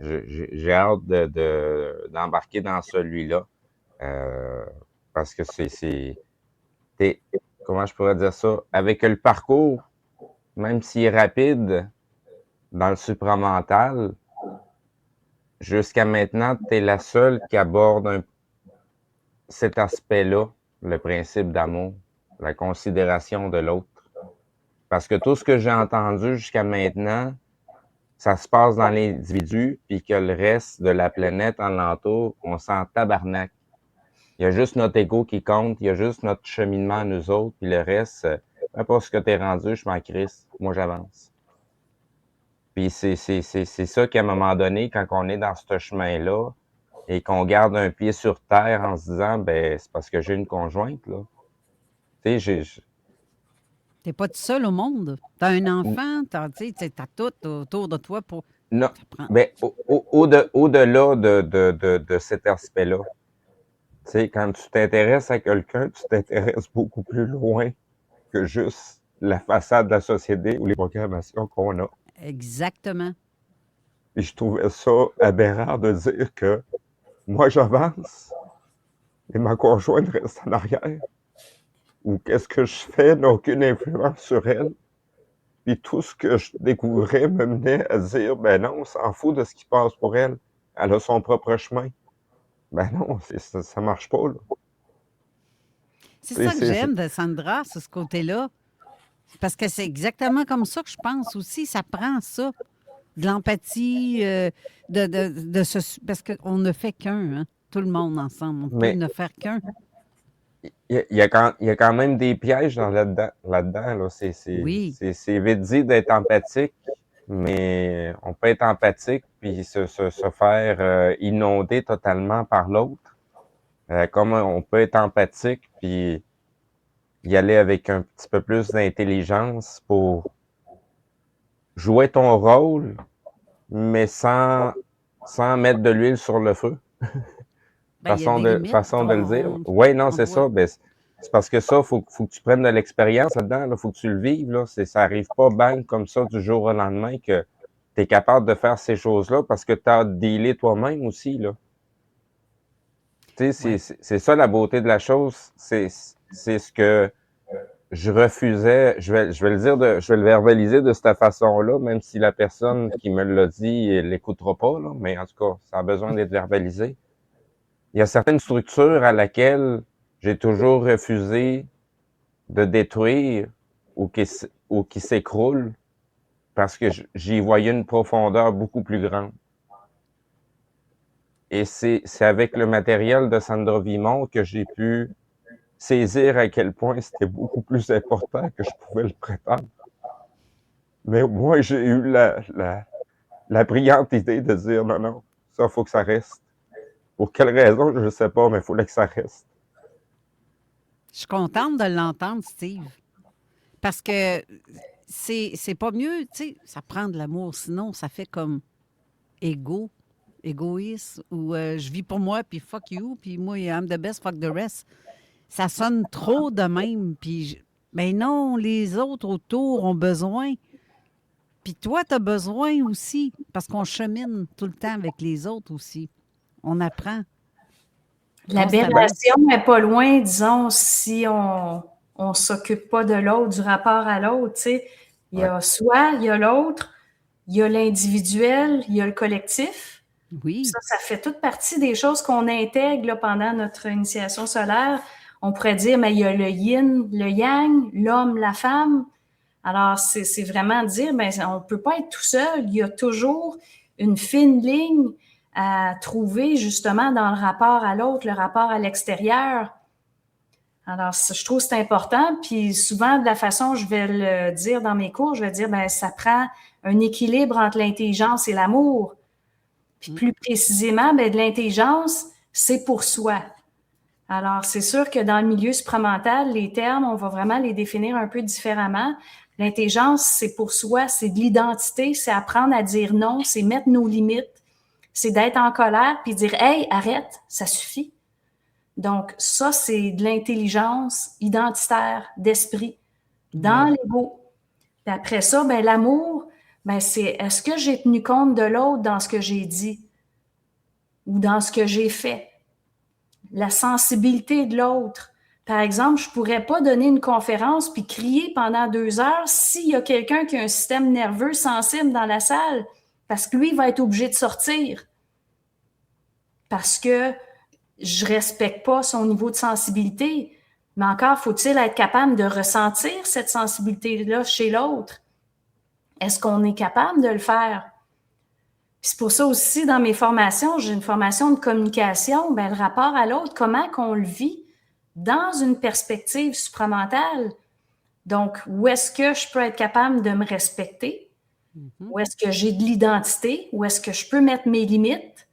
C: j'ai hâte d'embarquer dans celui-là. Parce que comment je pourrais dire ça? Avec le parcours, même s'il est rapide dans le supramental, jusqu'à maintenant, tu es la seule qui aborde cet aspect-là, le principe d'amour, la considération de l'autre. Parce que tout ce que j'ai entendu jusqu'à maintenant, ça se passe dans l'individu, puis que le reste de la planète en l'entour, on s'en tabarnak. Il y a juste notre ego qui compte, il y a juste notre cheminement à nous autres, puis le reste, peu importe ce que t'es rendu, je m'en crisse, moi j'avance. Puis c'est ça qu'à un moment donné, quand on est dans ce chemin-là, et qu'on garde un pied sur terre en se disant, ben c'est parce que j'ai une conjointe, là. Tu sais,
B: T'es pas tout seul au monde. T'as un enfant, t'as tout autour de toi pour...
C: non, ben au-delà de cet aspect-là, tu sais, quand tu t'intéresses à quelqu'un, tu t'intéresses beaucoup plus loin que juste la façade de la société ou les programmations qu'on a.
B: Exactement.
C: Et je trouvais ça aberrant de dire que moi, j'avance et ma conjointe reste en arrière. Ou qu'est-ce que je fais n'a aucune influence sur elle. Puis tout ce que je découvrais me menait à dire, ben non, on s'en fout de ce qui passe pour elle. Elle a son propre chemin. Ben non, ça marche pas, là.
B: C'est ça que j'aime de Sandra, sur ce côté-là. Parce que c'est exactement comme ça que je pense aussi. Ça prend ça. de l'empathie, parce qu'on ne fait qu'un, hein, tout le monde ensemble. On peut
C: Mais
B: ne faire qu'un.
C: il y a quand même des pièges là-dedans, là.
B: Oui.
C: C'est vite dit d'être empathique, mais on peut être empathique puis se faire inonder totalement par l'autre. Comme on peut être empathique puis y aller avec un petit peu plus d'intelligence pour jouer ton rôle, mais sans mettre de l'huile sur le feu.
B: Ben, il y a des limites.
C: Façon de le dire. Oui, non,
B: on
C: c'est
B: doit.
C: ça. Ben, c'est parce que ça, faut que tu prennes de l'expérience là-dedans. Là, faut que tu le vives. Là. Ça arrive pas bang comme ça du jour au lendemain que tu es capable de faire ces choses-là parce que tu as dealé toi-même aussi. Là. Tu sais,
B: Ouais.
C: c'est ça la beauté de la chose. C'est ce que je refusais. Je vais le dire, je vais le verbaliser de cette façon-là, même si la personne qui me l'a dit elle l'écoutera pas. Là, mais en tout cas, ça a besoin d'être verbalisé. Il y a certaines structures à laquelle j'ai toujours refusé de détruire ou qui s'écroulent parce que j'y voyais une profondeur beaucoup plus grande. Et c'est avec le matériel de Sandra Vimont que j'ai pu saisir à quel point c'était beaucoup plus important que je pouvais le prétendre. Mais moi, j'ai eu la brillante idée de dire non, ça, faut que ça reste. Pour quelle raison, je ne sais pas, mais il fallait que ça reste.
B: Je suis contente de l'entendre, Steve. Parce que c'est pas mieux, tu sais, ça prend de l'amour. Sinon, ça fait comme égoïste, ou je vis pour moi, puis fuck you, puis moi, I'm the best, fuck the rest. Ça sonne trop de même, puis ben non, les autres autour ont besoin. Puis toi, tu as besoin aussi, parce qu'on chemine tout le temps avec les autres aussi. On apprend.
E: L'aberration n'est pas loin, disons, si on ne s'occupe pas de l'autre, du rapport à l'autre. Tu sais. Il y a soi, il y a l'autre, il y a l'individuel, il y a le collectif.
B: Oui.
E: Ça fait toute partie des choses qu'on intègre là, pendant notre initiation solaire. On pourrait dire, mais il y a le yin, le yang, l'homme, la femme. Alors, c'est vraiment dire, ben, on ne peut pas être tout seul. Il y a toujours une fine ligne à trouver justement dans le rapport à l'autre, le rapport à l'extérieur. Alors, je trouve que c'est important. Puis souvent, de la façon je vais le dire dans mes cours, je vais dire, ben, ça prend un équilibre entre l'intelligence et l'amour. Puis plus précisément, ben, de l'intelligence, c'est pour soi. Alors, c'est sûr que dans le milieu supramental, les termes, on va vraiment les définir un peu différemment. L'intelligence, c'est pour soi, c'est de l'identité, c'est apprendre à dire non, c'est mettre nos limites, c'est d'être en colère puis dire « Hey, arrête, ça suffit ». Donc, ça, c'est de l'intelligence identitaire, d'esprit, dans l'ego. Puis après ça, ben, l'amour, ben, c'est est-ce que j'ai tenu compte de l'autre dans ce que j'ai dit ou dans ce que j'ai fait? La sensibilité de l'autre. Par exemple, je ne pourrais pas donner une conférence puis crier pendant 2 heures s'il y a quelqu'un qui a un système nerveux sensible dans la salle, parce que lui va être obligé de sortir. Parce que je ne respecte pas son niveau de sensibilité. Mais encore, faut-il être capable de ressentir cette sensibilité-là chez l'autre? Est-ce qu'on est capable de le faire? C'est pour ça aussi, dans mes formations, j'ai une formation de communication, ben, le rapport à l'autre, comment qu'on le vit dans une perspective supramentale. Donc, où est-ce que je peux être capable de me respecter? Où est-ce que j'ai de l'identité? Où est-ce que je peux mettre mes limites?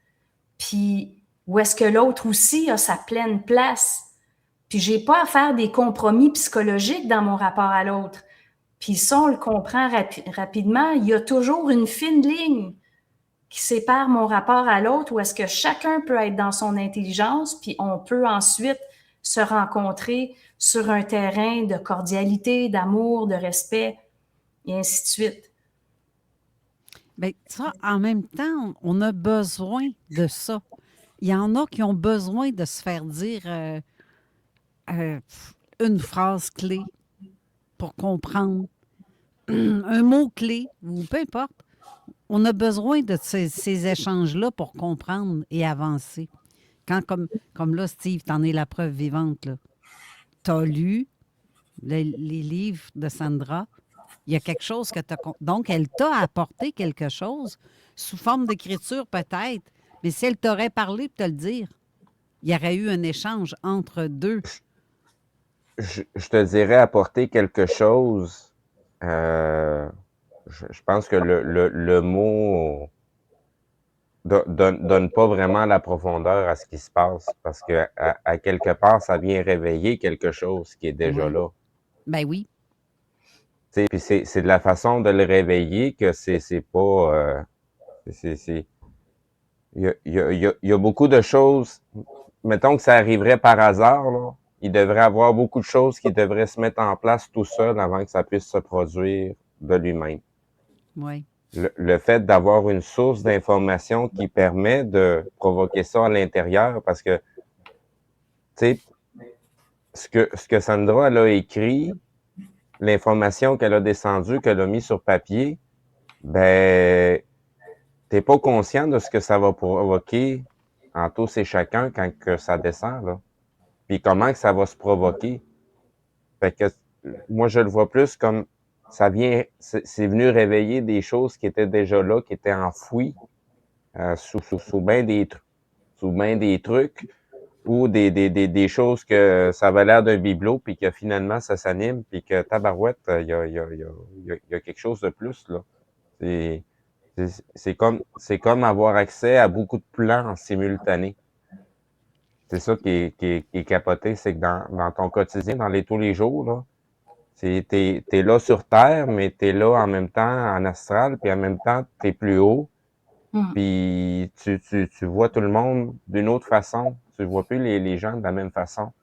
E: Puis, où est-ce que l'autre aussi a sa pleine place? Puis, j'ai pas à faire des compromis psychologiques dans mon rapport à l'autre. Puis ça, on le comprend rapidement. Il y a toujours une fine ligne qui sépare mon rapport à l'autre, où est-ce que chacun peut être dans son intelligence, puis on peut ensuite se rencontrer sur un terrain de cordialité, d'amour, de respect, et ainsi de suite.
B: Bien, ça, en même temps, on a besoin de ça. Il y en a qui ont besoin de se faire dire une phrase clé pour comprendre, un mot clé, ou peu importe. On a besoin de ces échanges-là pour comprendre et avancer. Quand, comme là, Steve, t'en es la preuve vivante. Tu as lu les livres de Sandra, Il y a quelque chose que tu as... Donc, elle t'a apporté quelque chose sous forme d'écriture peut-être, mais si elle t'aurait parlé pour te le dire, il y aurait eu un échange entre deux.
C: Je te dirais apporter quelque chose. Je pense que le mot donne pas vraiment la profondeur à ce qui se passe parce que à quelque part, ça vient réveiller quelque chose qui est déjà
B: Ouais.
C: là.
B: Ben oui.
C: Tu sais, puis c'est de la façon de le réveiller que c'est pas il y a beaucoup de choses. Mettons que ça arriverait par hasard, là. Il devrait avoir beaucoup de choses qui devraient se mettre en place tout seul avant que ça puisse se produire de lui-même.
B: Oui.
C: Le fait d'avoir une source d'information qui permet de provoquer ça à l'intérieur, parce que, tu sais, ce que Sandra elle a écrit, l'information qu'elle a descendue, qu'elle a mis sur papier, ben, t'es pas conscient de ce que ça va provoquer en tous et chacun quand que ça descend, là. Puis comment que ça va se provoquer. Fait que moi, je le vois plus comme ça vient, c'est venu réveiller des choses qui étaient déjà là, qui étaient enfouies sous bien des trucs ou des choses que ça avait l'air d'un bibelot, puis que finalement, ça s'anime, puis que tabarouette, il y a quelque chose de plus, là. C'est comme avoir accès à beaucoup de plans en simultané. C'est ça qui est capoté, c'est que dans ton quotidien, tous les jours, là, t'es là sur Terre, mais t'es là en même temps en astral, puis en même temps, t'es plus haut, puis tu vois tout le monde d'une autre façon. Tu vois plus les gens de la même façon.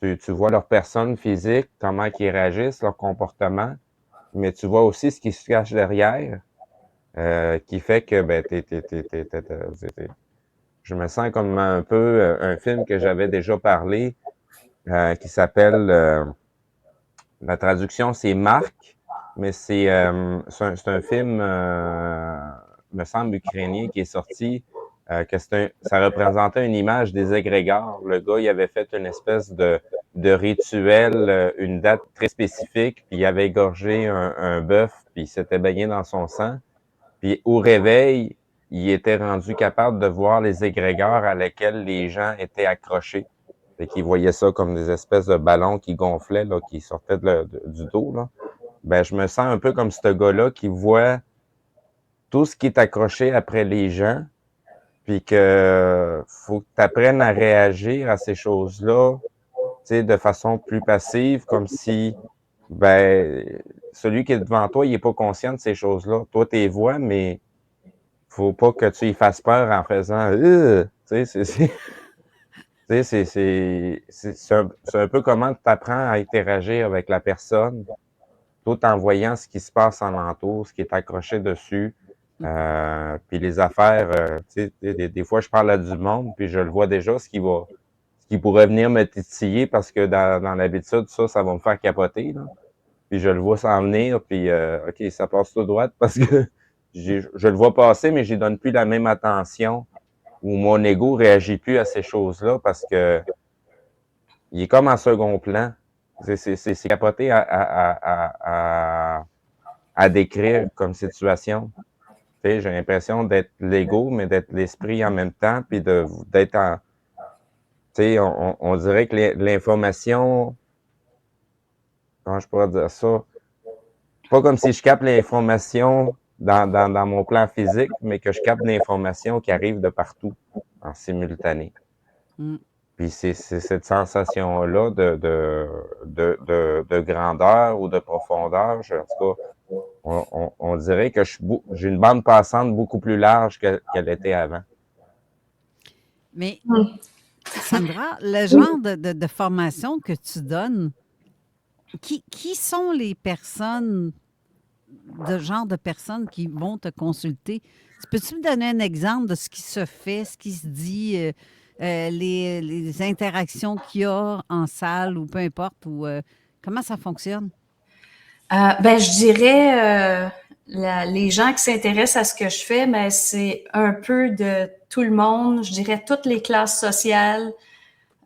C: Tu vois leur personne physique, comment ils réagissent, leur comportement, mais tu vois aussi ce qui se cache derrière, qui fait que ben je me sens comme un peu un film que j'avais déjà parlé, qui s'appelle la traduction c'est Marc, mais c'est un film me semble ukrainien qui est sorti, que ça représentait une image des égrégores. Le gars, il avait fait une espèce de rituel, une date très spécifique, puis il avait égorgé un bœuf, puis il s'était baigné dans son sang. Puis au réveil, il était rendu capable de voir les égrégores à lesquels les gens étaient accrochés. Fait qu'il voyait ça comme des espèces de ballons qui gonflaient, là, qui sortaient du dos, là. Ben, je me sens un peu comme ce gars-là qui voit tout ce qui est accroché après les gens, puis que faut que tu apprennes à réagir à ces choses-là, tu sais, de façon plus passive, comme si, ben, celui qui est devant toi, il est pas conscient de ces choses-là. Toi, tu les vois, mais faut pas que tu y fasses peur en faisant, tu sais, c'est un peu comment tu apprends à interagir avec la personne, tout en voyant ce qui se passe en entour, ce qui est accroché dessus. Puis les affaires, tu sais, des fois, je parle à du monde, puis je le vois déjà, ce qui pourrait venir me titiller, parce que dans l'habitude, ça va me faire capoter, là. Puis je le vois s'en venir, puis OK, ça passe tout droit, parce que je le vois passer, mais j'y donne plus la même attention, ou mon ego réagit plus à ces choses-là, parce que il est comme en second plan. C'est capoté à décrire comme situation. Tu sais, j'ai l'impression d'être l'ego, mais d'être l'esprit en même temps, puis d'être en... Tu sais, on dirait que l'information... Comment je pourrais dire ça? Pas comme si je capte l'information dans mon plan physique, mais que je capte l'information qui arrive de partout, en simultané. Puis c'est cette sensation-là de grandeur ou de profondeur. En tout cas, on dirait que j'ai une bande passante beaucoup plus large qu'elle était avant.
B: Mais, Sandra, le genre de formation que tu donnes, qui sont les personnes, de genre de personnes qui vont te consulter? Peux-tu me donner un exemple de ce qui se fait, ce qui se dit, les interactions qu'il y a en salle ou peu importe, ou comment ça fonctionne?
E: Ben, je dirais les gens qui s'intéressent à ce que je fais, mais c'est un peu de tout le monde. Je dirais toutes les classes sociales.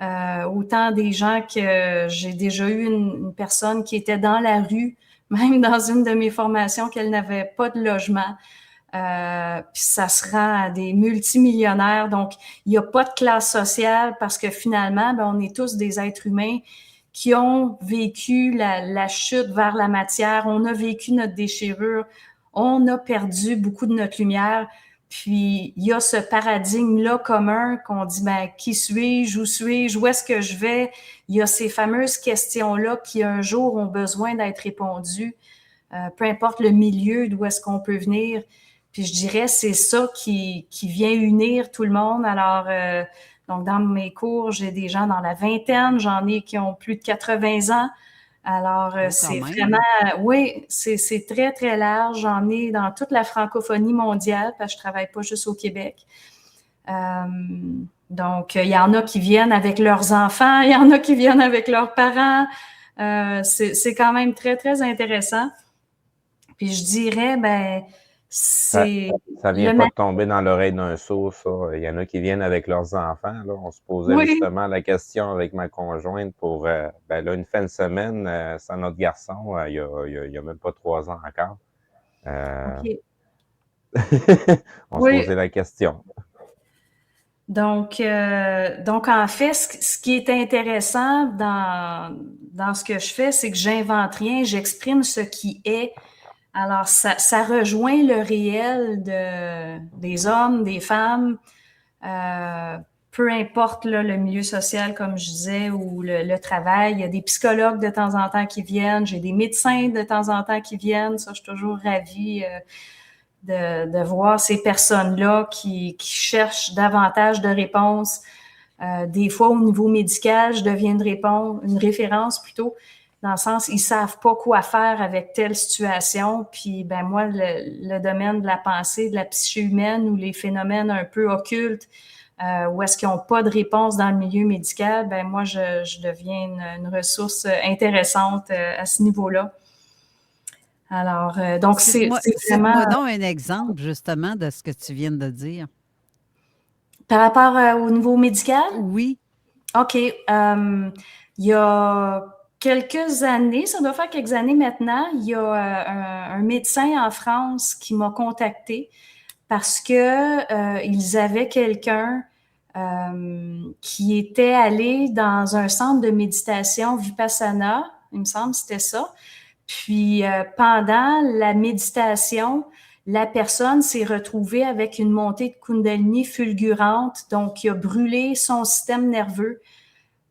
E: Autant des gens que j'ai déjà eu une personne qui était dans la rue, même dans une de mes formations, qu'elle n'avait pas de logement. Puis ça se rend à des multimillionnaires. Donc, il n'y a pas de classe sociale parce que finalement, on est tous des êtres humains qui ont vécu la chute vers la matière. On a vécu notre déchirure. On a perdu beaucoup de notre lumière. Puis, il y a ce paradigme-là commun qu'on dit, qui suis-je, où est-ce que je vais? Il y a ces fameuses questions-là qui, un jour, ont besoin d'être répondues, peu importe le milieu d'où est-ce qu'on peut venir. Puis, je dirais, c'est ça qui vient unir tout le monde. Alors, donc, dans mes cours, j'ai des gens dans la vingtaine, j'en ai qui ont plus de 80 ans. Alors, c'est vraiment, oui, c'est très, très large. J'en ai dans toute la francophonie mondiale, parce que je travaille pas juste au Québec. Donc, il y en a qui viennent avec leurs enfants, il y en a qui viennent avec leurs parents. C'est quand même très, très intéressant. Puis, je dirais,
C: Ça vient pas de tomber dans l'oreille d'un sourd, ça. Il y en a qui viennent avec leurs enfants. Là. On se posait justement la question avec ma conjointe pour là, une fin de semaine, c'est notre garçon, il y a même pas 3 ans encore. On se posait la question.
E: Donc en fait, ce qui est intéressant dans ce que je fais, c'est que j'invente rien, j'exprime ce qui est. Alors, ça rejoint le réel des hommes, des femmes, peu importe là, le milieu social, comme je disais, ou le travail. Il y a des psychologues de temps en temps qui viennent, j'ai des médecins de temps en temps qui viennent. Ça, je suis toujours ravie de voir ces personnes-là qui cherchent davantage de réponses. Des fois, au niveau médical, je deviens une référence plutôt. Dans le sens, ils savent pas quoi faire avec telle situation. Puis, moi, le domaine de la pensée, de la psyché humaine ou les phénomènes un peu occultes, où est-ce qu'ils n'ont pas de réponse dans le milieu médical, moi, je deviens une ressource intéressante à ce niveau-là. Alors, donc, c'est vraiment...
B: Cite-moi donc un exemple, justement, de ce que tu viens de dire.
E: Par rapport au niveau médical?
B: Oui.
E: OK. Il y a quelques années, ça doit faire quelques années maintenant, il y a un médecin en France qui m'a contacté parce que ils avaient quelqu'un qui était allé dans un centre de méditation Vipassana, il me semble que c'était ça. Puis pendant la méditation, la personne s'est retrouvée avec une montée de Kundalini fulgurante, donc qui a brûlé son système nerveux.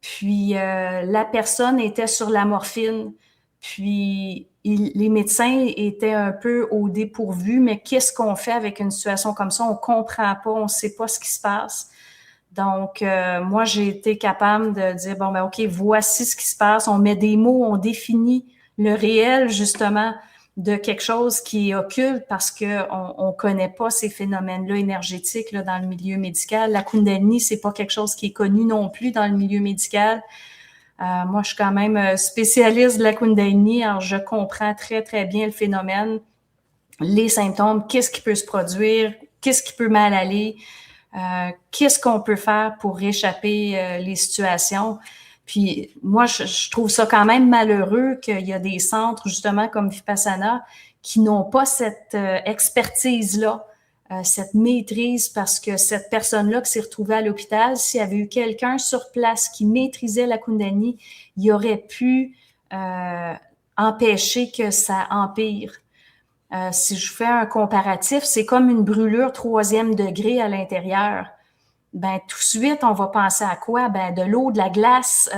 E: Puis, la personne était sur la morphine. Puis, les médecins étaient un peu au dépourvu, mais qu'est-ce qu'on fait avec une situation comme ça? On comprend pas, on sait pas ce qui se passe. Donc, moi, j'ai été capable de dire, OK, voici ce qui se passe. On met des mots, on définit le réel, justement, de quelque chose qui est occulte parce qu'on connaît pas ces phénomènes-là énergétiques là, dans le milieu médical. La Kundalini, c'est pas quelque chose qui est connu non plus dans le milieu médical. Moi, je suis quand même spécialiste de la Kundalini, alors je comprends très, très bien le phénomène, les symptômes, qu'est-ce qui peut se produire, qu'est-ce qui peut mal aller, qu'est-ce qu'on peut faire pour réchapper les situations. Puis moi, je trouve ça quand même malheureux qu'il y a des centres, justement, comme Vipassana, qui n'ont pas cette expertise-là, cette maîtrise, parce que cette personne-là qui s'est retrouvée à l'hôpital, s'il y avait eu quelqu'un sur place qui maîtrisait la Kundalini, il aurait pu empêcher que ça empire. Si je fais un comparatif, c'est comme une brûlure 3e degré à l'intérieur. Tout de suite, on va penser à quoi? De l'eau, de la glace,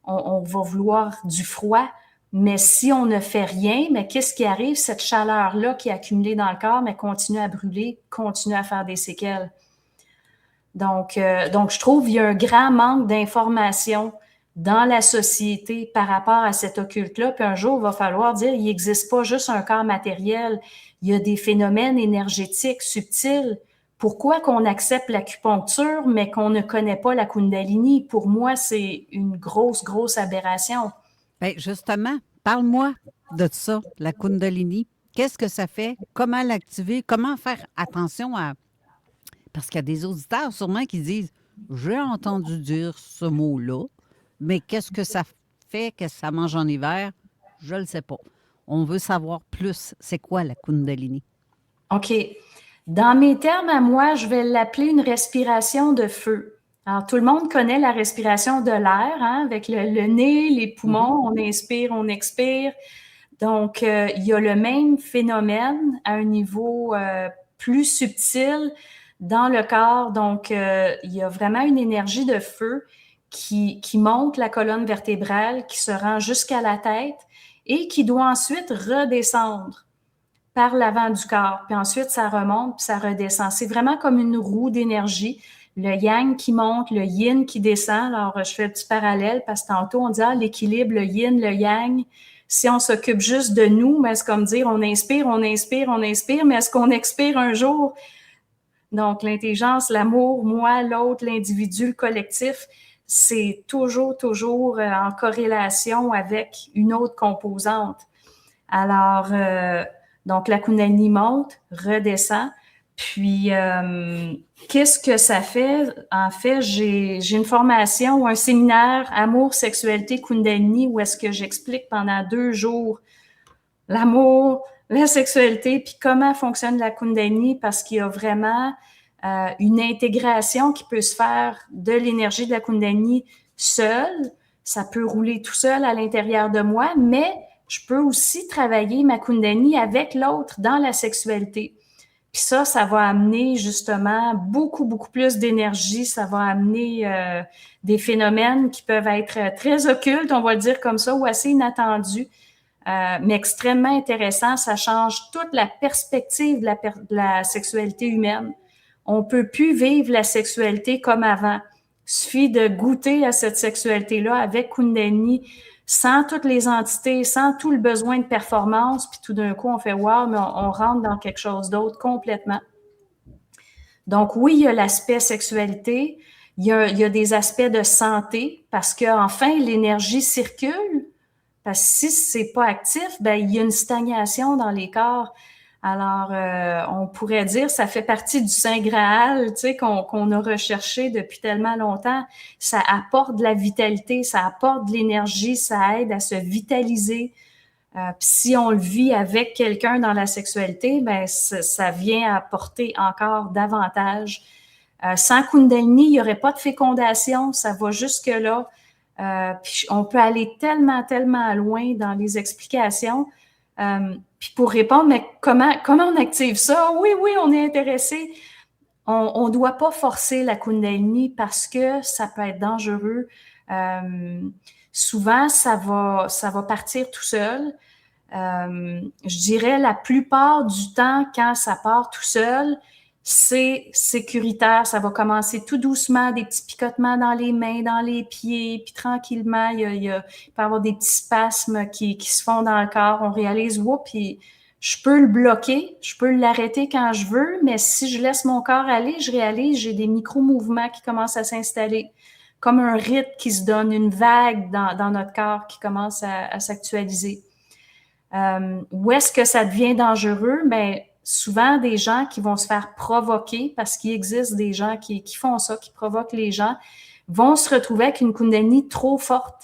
E: on va vouloir du froid. Mais si on ne fait rien, mais qu'est-ce qui arrive? Cette chaleur-là qui est accumulée dans le corps, mais continue à brûler, continue à faire des séquelles. Donc je trouve qu'il y a un grand manque d'information dans la société par rapport à cet occulte-là. Puis un jour, il va falloir dire, il n'existe pas juste un corps matériel. Il y a des phénomènes énergétiques subtils. Pourquoi qu'on accepte l'acupuncture, mais qu'on ne connaît pas la Kundalini? Pour moi, c'est une grosse, grosse aberration.
B: Justement, parle-moi de ça, la Kundalini. Qu'est-ce que ça fait? Comment l'activer? Comment faire attention à... Parce qu'il y a des auditeurs sûrement qui disent « J'ai entendu dire ce mot-là, mais qu'est-ce que ça fait? Qu'est-ce que ça mange en hiver? Je ne le sais pas. » on veut savoir plus. C'est quoi la Kundalini?
E: OK. Dans mes termes à moi, je vais l'appeler une respiration de feu. Alors, tout le monde connaît la respiration de l'air, hein, avec le nez, les poumons, on inspire, on expire. Donc, il y a le même phénomène à un niveau plus subtil dans le corps. Donc, il y a vraiment une énergie de feu qui monte la colonne vertébrale, qui se rend jusqu'à la tête et qui doit ensuite redescendre par l'avant du corps. Puis ensuite, ça remonte, puis ça redescend. C'est vraiment comme une roue d'énergie. Le yang qui monte, le yin qui descend. Alors, je fais un petit parallèle parce que tantôt, on dit l'équilibre, le yin, le yang. Si on s'occupe juste de nous, mais c'est comme dire on inspire, on inspire, on inspire, mais est-ce qu'on expire un jour? Donc, l'intelligence, l'amour, moi, l'autre, l'individu, le collectif, c'est toujours en corrélation avec une autre composante. Alors, donc, la Kundalini monte, redescend. Puis, qu'est-ce que ça fait? En fait, j'ai une formation ou un séminaire Amour, sexualité, Kundalini où est-ce que j'explique pendant 2 jours l'amour, la sexualité, puis comment fonctionne la Kundalini parce qu'il y a vraiment une intégration qui peut se faire de l'énergie de la Kundalini seule. Ça peut rouler tout seul à l'intérieur de moi, mais je peux aussi travailler ma Kundalini avec l'autre dans la sexualité. Puis ça va amener justement beaucoup plus d'énergie. Ça va amener des phénomènes qui peuvent être très occultes, on va le dire comme ça, ou assez inattendus, mais extrêmement intéressants. Ça change toute la perspective de la sexualité humaine. On peut plus vivre la sexualité comme avant. Il suffit de goûter à cette sexualité-là avec Kundalini, sans toutes les entités, sans tout le besoin de performance, puis tout d'un coup, on fait « wow », mais on rentre dans quelque chose d'autre complètement. Donc oui, il y a l'aspect sexualité, il y a des aspects de santé, parce qu'enfin, l'énergie circule, parce que si c'est pas actif, ben il y a une stagnation dans les corps. Alors, on pourrait dire, ça fait partie du Saint Graal, tu sais, qu'on a recherché depuis tellement longtemps. Ça apporte de la vitalité, ça apporte de l'énergie, ça aide à se vitaliser. Puis si on le vit avec quelqu'un dans la sexualité, ben ça vient apporter encore davantage. Sans Kundalini, il n'y aurait pas de fécondation, ça va jusque-là. Puis on peut aller tellement loin dans les explications. Puis pour répondre, mais comment on active ça? Oui, on est intéressé. On doit pas forcer la Kundalini parce que ça peut être dangereux. Souvent, ça va partir tout seul. Je dirais la plupart du temps, quand ça part tout seul, c'est sécuritaire. Ça va commencer tout doucement, des petits picotements dans les mains, dans les pieds, puis tranquillement, il peut y avoir des petits spasmes qui se font dans le corps. On réalise, puis je peux le bloquer, je peux l'arrêter quand je veux, mais si je laisse mon corps aller, je réalise, j'ai des micro-mouvements qui commencent à s'installer, comme un rythme qui se donne, une vague dans notre corps qui commence à s'actualiser. Où est-ce que ça devient dangereux? Ben, souvent des gens qui vont se faire provoquer, parce qu'il existe des gens qui font ça, qui provoquent les gens, vont se retrouver avec une Kundalini trop forte.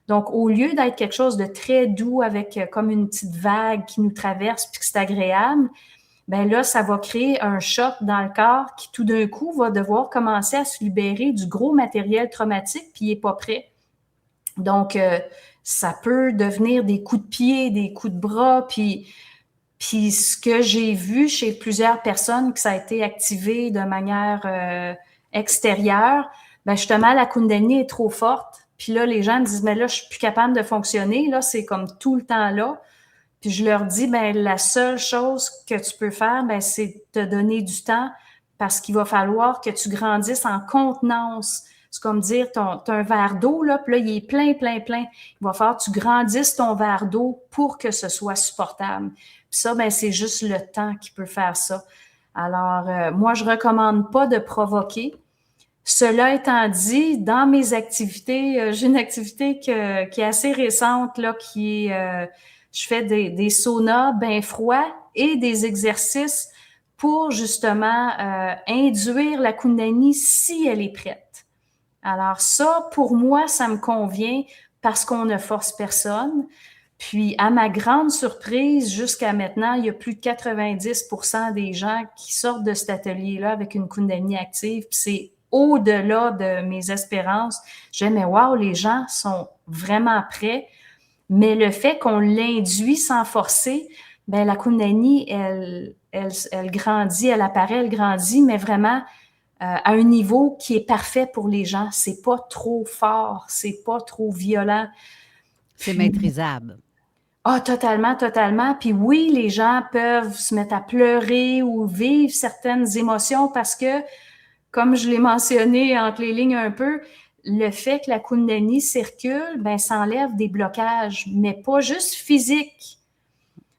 E: Donc, au lieu d'être quelque chose de très doux avec comme une petite vague qui nous traverse puis que c'est agréable, ben là, ça va créer un choc dans le corps qui, tout d'un coup, va devoir commencer à se libérer du gros matériel traumatique puis il n'est pas prêt. Donc, ça peut devenir des coups de pied, des coups de bras, puis ce que j'ai vu chez plusieurs personnes que ça a été activé de manière extérieure, ben justement, la Kundalini est trop forte. Puis là, les gens me disent, mais là, je suis plus capable de fonctionner. Là, c'est comme tout le temps là. Puis je leur dis, ben la seule chose que tu peux faire, ben c'est te donner du temps parce qu'il va falloir que tu grandisses en contenance. C'est comme dire, t'as un verre d'eau, là, puis là, il est plein. Il va falloir que tu grandisses ton verre d'eau pour que ce soit supportable. Puis ça, ben c'est juste le temps qui peut faire ça. Alors, moi, je recommande pas de provoquer. Cela étant dit, dans mes activités, j'ai une activité qui est assez récente, là, qui est, je fais des saunas bien froids et des exercices pour justement induire la Kundalini si elle est prête. Alors ça, pour moi, ça me convient parce qu'on ne force personne. Puis, à ma grande surprise, jusqu'à maintenant, il y a plus de 90% des gens qui sortent de cet atelier-là avec une Kundalini active. Puis c'est au-delà de mes espérances. Je dis, mais wow, les gens sont vraiment prêts. Mais le fait qu'on l'induit sans forcer, ben la Kundalini, elle grandit, elle apparaît, elle grandit, mais vraiment à un niveau qui est parfait pour les gens. C'est pas trop fort, c'est pas trop violent.
B: C'est
E: Puis,
B: maîtrisable.
E: ah, totalement, totalement. Puis oui, les gens peuvent se mettre à pleurer ou vivre certaines émotions parce que, comme je l'ai mentionné entre les lignes un peu, le fait que la Kundalini circule, ben, ça enlève des blocages, mais pas juste physiques.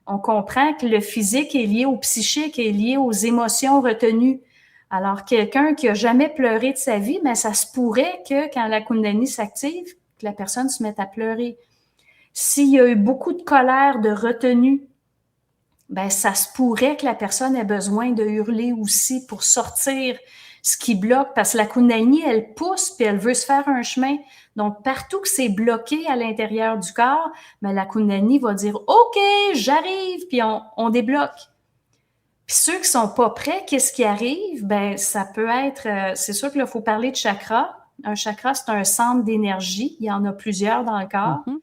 E: On comprend que le physique est lié au psychique, est lié aux émotions retenues. Alors, quelqu'un qui a jamais pleuré de sa vie, ben, ça se pourrait que quand la Kundalini s'active, que la personne se mette à pleurer. S'il y a eu beaucoup de colère, de retenue, ben ça se pourrait que la personne ait besoin de hurler aussi pour sortir ce qui bloque, parce que la Kundalini, elle pousse puis elle veut se faire un chemin. Donc, partout que c'est bloqué à l'intérieur du corps, ben la Kundalini va dire « OK, j'arrive », puis on débloque. Puis ceux qui sont pas prêts, qu'est-ce qui arrive? Ben ça peut être, c'est sûr que là, il faut parler de chakra. Un chakra, c'est un centre d'énergie. Il y en a plusieurs dans le corps.
B: Mhm.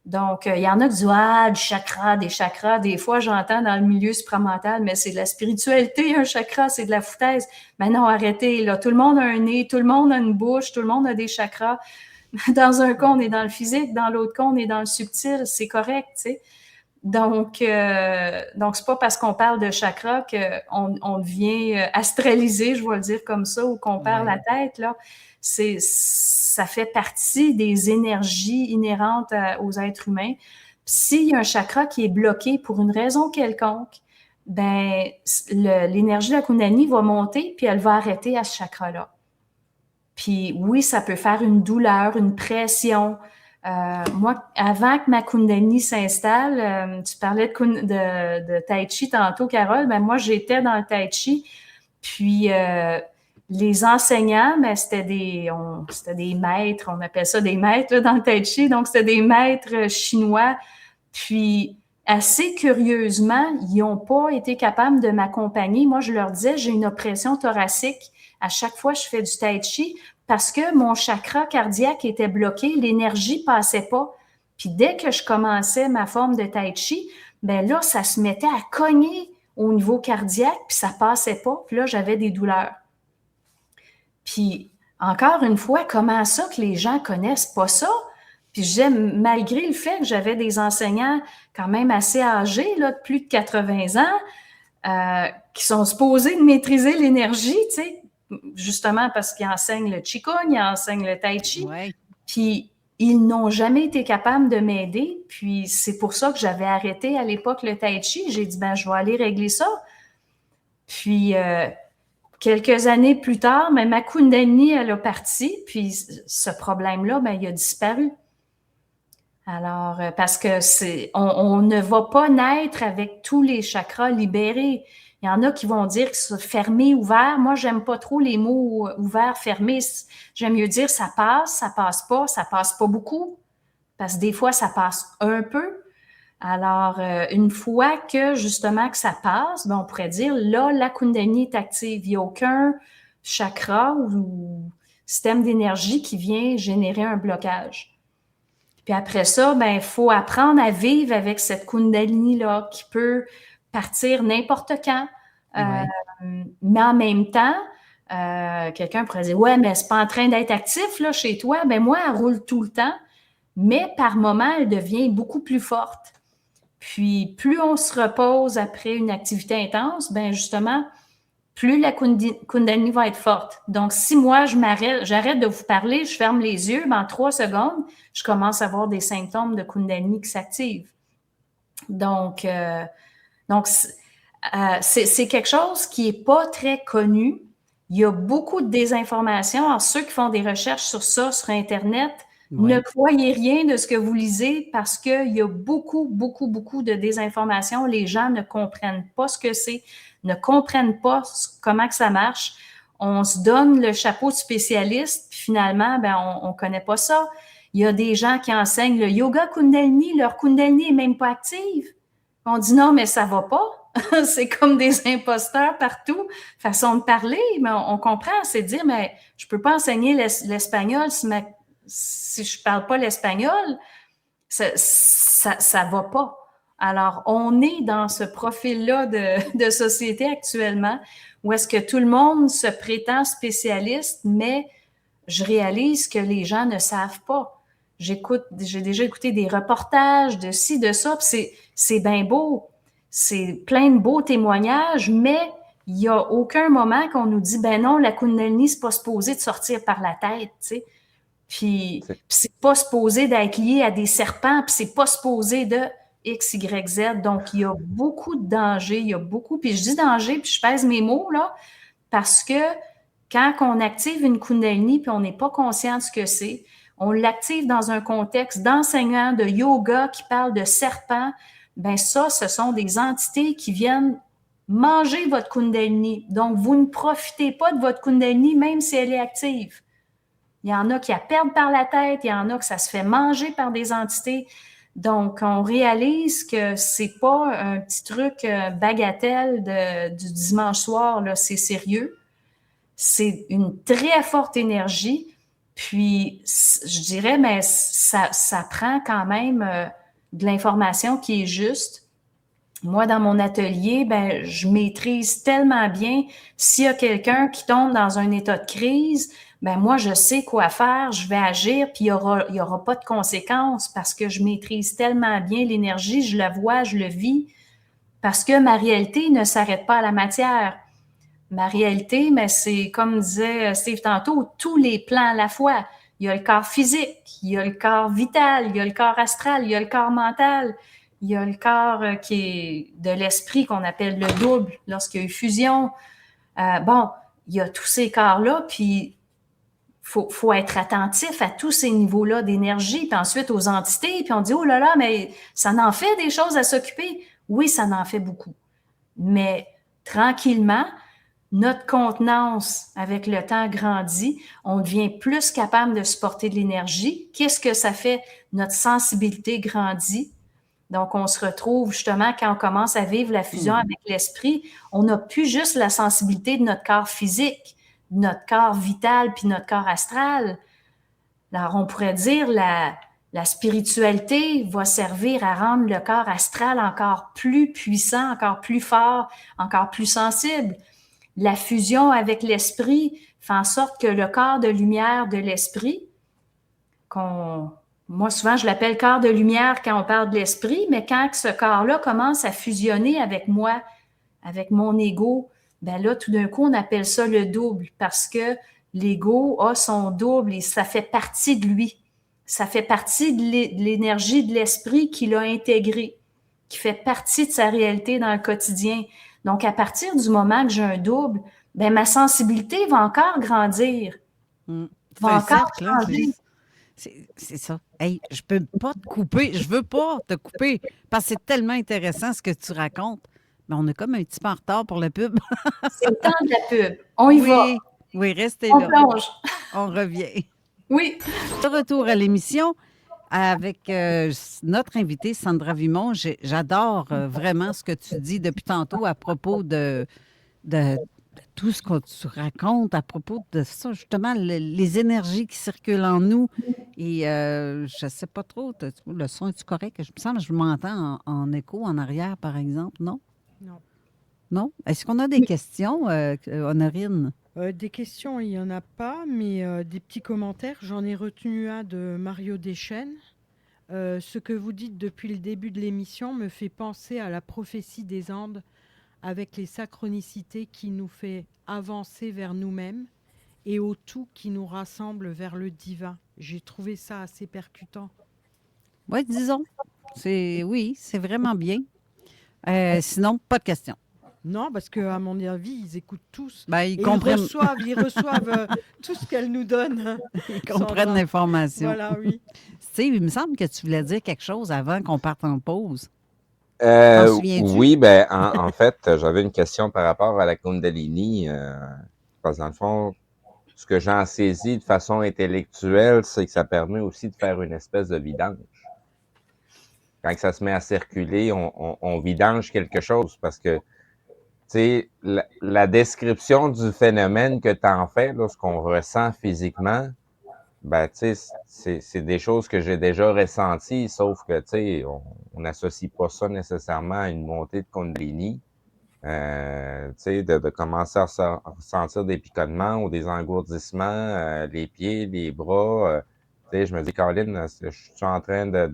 E: Donc, il y en a qui disent « Ah, du chakra, des chakras ». Des fois, j'entends dans le milieu supramental, mais c'est de la spiritualité, un chakra, c'est de la foutaise. Mais non, arrêtez, là. Tout le monde a un nez, tout le monde a une bouche, tout le monde a des chakras. Dans un cas, on est dans le physique, dans l'autre cas, on est dans le subtil. C'est correct, tu sais. Donc c'est pas parce qu'on parle de chakra qu'on devient astralisé, je vais le dire comme ça, ou qu'on perd la tête, là. Ça fait partie des énergies inhérentes aux êtres humains. S'il y a un chakra qui est bloqué pour une raison quelconque, ben l'énergie de la Kundalini va monter puis elle va arrêter à ce chakra-là. Puis oui, ça peut faire une douleur, une pression. Moi, avant que ma Kundalini s'installe, tu parlais de Tai Chi tantôt, Carole, ben moi, j'étais dans le Tai Chi, puis les enseignants, ben, c'était des maîtres, on appelle ça des maîtres là, dans le Tai Chi, donc c'était des maîtres chinois, puis assez curieusement, ils n'ont pas été capables de m'accompagner. Moi, je leur disais, j'ai une oppression thoracique à chaque fois que je fais du Tai Chi, parce que mon chakra cardiaque était bloqué, l'énergie passait pas. Puis dès que je commençais ma forme de Tai Chi, ben là, ça se mettait à cogner au niveau cardiaque, puis ça passait pas. Puis là, j'avais des douleurs. Puis encore une fois, comment ça que les gens connaissent pas ça? Puis j'aime, malgré le fait que j'avais des enseignants quand même assez âgés, là, de plus de 80 ans, qui sont supposés de maîtriser l'énergie, tu sais, justement parce qu'ils enseignent le Qigong, ils enseignent le Tai Chi,
B: Ouais.
E: puis ils n'ont jamais été capables de m'aider, puis c'est pour ça que j'avais arrêté à l'époque le Tai Chi. J'ai dit, ben je vais aller régler ça. Puis quelques années plus tard, ben, ma Kundalini, elle a parti, puis ce problème-là, ben, il a disparu. Alors, parce que on ne va pas naître avec tous les chakras libérés. Il y en a qui vont dire que c'est fermé, ouvert. Moi, j'aime pas trop les mots ouvert, fermé. J'aime mieux dire ça passe pas beaucoup. Parce que des fois, ça passe un peu. Alors, une fois que, justement, que ça passe, ben, on pourrait dire, là, la Kundalini est active. Il n'y a aucun chakra ou système d'énergie qui vient générer un blocage. Puis après ça, ben, il faut apprendre à vivre avec cette Kundalini-là qui peut partir n'importe quand. Mais en même temps, quelqu'un pourrait dire, ouais, mais c'est pas en train d'être actif, là, chez toi. Ben, moi, elle roule tout le temps. Mais par moment, elle devient beaucoup plus forte. Puis, plus on se repose après une activité intense, ben justement, plus la Kundalini va être forte. Donc, si moi, j'arrête de vous parler, je ferme les yeux, ben en 3 secondes, je commence à avoir des symptômes de Kundalini qui s'activent. Donc c'est quelque chose qui n'est pas très connu. Il y a beaucoup de désinformation. Alors, ceux qui font des recherches sur ça sur Internet, ne croyez rien de ce que vous lisez parce qu'il y a beaucoup, beaucoup, beaucoup de désinformation. Les gens ne comprennent pas ce que c'est, ne comprennent pas comment que ça marche. On se donne le chapeau de spécialiste, puis finalement, ben, on connaît pas ça. Il y a des gens qui enseignent le yoga Kundalini, leur Kundalini n'est même pas active. On dit non, mais ça va pas. C'est comme des imposteurs partout, façon de parler, mais on comprend, c'est de dire, mais je peux pas enseigner l'espagnol si je parle pas l'espagnol, ça va pas. Alors, on est dans ce profil-là de société actuellement où est-ce que tout le monde se prétend spécialiste, mais je réalise que les gens ne savent pas. J'ai déjà écouté des reportages de ci, de ça, puis c'est bien beau. C'est plein de beaux témoignages, mais il n'y a aucun moment qu'on nous dit, ben non, la Kundalini, c'est pas supposé de sortir par la tête, tu sais. Puis c'est pas supposé d'être lié à des serpents, puis c'est pas supposé de X, Y, Z. Donc, il y a beaucoup de dangers, il y a beaucoup, puis je dis danger, puis je pèse mes mots, là, parce que quand on active une Kundalini, puis on n'est pas conscient de ce que c'est, on l'active dans un contexte d'enseignant de yoga qui parle de serpents, ben ça, ce sont des entités qui viennent manger votre Kundalini. Donc, vous ne profitez pas de votre Kundalini, même si elle est active. Il y en a qui la perdent par la tête, il y en a que ça se fait manger par des entités. Donc, on réalise que c'est pas un petit truc bagatelle du dimanche soir, là, c'est sérieux. C'est une très forte énergie. Puis, je dirais, mais ça prend quand même de l'information qui est juste. Moi, dans mon atelier, ben, je maîtrise tellement bien. S'il y a quelqu'un qui tombe dans un état de crise, ben moi, je sais quoi faire, je vais agir, puis il y aura pas de conséquences parce que je maîtrise tellement bien l'énergie, je la vois, je le vis, parce que ma réalité ne s'arrête pas à la matière. Ma réalité, mais c'est comme disait Steve tantôt, tous les plans à la fois. Il y a le corps physique, il y a le corps vital, il y a le corps astral, il y a le corps mental, il y a le corps qui est de l'esprit qu'on appelle le double lorsqu'il y a eu fusion. Bon, il y a tous ces corps-là, puis faut être attentif à tous ces niveaux-là d'énergie, puis ensuite aux entités, puis on dit, oh là là, mais ça en fait des choses à s'occuper. Oui, ça en fait beaucoup. Mais tranquillement, notre contenance avec le temps grandit, on devient plus capable de supporter de l'énergie. Qu'est-ce que ça fait? Notre sensibilité grandit. Donc, on se retrouve justement, quand on commence à vivre la fusion avec l'esprit, on n'a plus juste la sensibilité de notre corps physique, de notre corps vital puis notre corps astral. Alors, on pourrait dire la spiritualité va servir à rendre le corps astral encore plus puissant, encore plus fort, encore plus sensible. La fusion avec l'esprit fait en sorte que le corps de lumière de l'esprit, moi souvent je l'appelle corps de lumière quand on parle de l'esprit, mais quand ce corps-là commence à fusionner avec moi, avec mon ego, ben là tout d'un coup on appelle ça le double parce que l'ego a son double et ça fait partie de lui. Ça fait partie de l'énergie de l'esprit qu'il a intégrée, qui fait partie de sa réalité dans le quotidien. Donc, à partir du moment que j'ai un double, ben ma sensibilité va encore grandir.
B: Va encore grandir. C'est ça. Hey, je peux pas te couper. Je veux pas te couper parce que c'est tellement intéressant ce que tu racontes. Mais on est comme un petit peu en retard pour la pub.
E: C'est le temps de la pub. On y va.
B: Oui, restez
E: on
B: là.
E: Plonge.
B: On revient.
E: Oui.
B: De retour à l'émission avec notre invitée Sandra Vimon. J'adore vraiment ce que tu dis depuis tantôt à propos de tout ce que tu racontes, à propos de ça, justement, les énergies qui circulent en nous. Et je ne sais pas trop, le son est-tu correct? Je me sens que je m'entends en écho en arrière, par exemple, non?
D: Non.
B: Non? Est-ce qu'on a des questions, Honorine?
D: Des questions, il n'y en a pas, mais des petits commentaires. J'en ai retenu un de Mario Deschênes. Ce que vous dites depuis le début de l'émission me fait penser à la prophétie des Andes avec les synchronicités qui nous fait avancer vers nous-mêmes et au tout qui nous rassemble vers le divin. J'ai trouvé ça assez percutant.
B: Oui, disons. Oui, c'est vraiment bien. Sinon, pas de questions.
D: Non, parce qu'à mon avis, ils écoutent tous.
B: Ben, ils comprennent.
D: Ils reçoivent tout ce qu'elle nous donne.
B: Ils comprennent l'information.
D: Voilà, oui.
B: Steve, il me semble que tu voulais dire quelque chose avant qu'on parte en pause. T'en souviens-tu?
C: Oui, ben en fait, j'avais une question par rapport à la Kundalini. Parce que dans le fond, ce que j'en saisis de façon intellectuelle, c'est que ça permet aussi de faire une espèce de vidange. Quand ça se met à circuler, on vidange quelque chose parce que, tu sais, la description du phénomène que tu en fais, là, ce qu'on ressent physiquement, ben, tu sais, c'est des choses que j'ai déjà ressenties, sauf que, tu sais, on n'associe pas ça nécessairement à une montée de Kundalini. Tu sais, de commencer à ressentir des picotements ou des engourdissements, les pieds, les bras. Tu sais, je me dis, Caroline, je suis en train de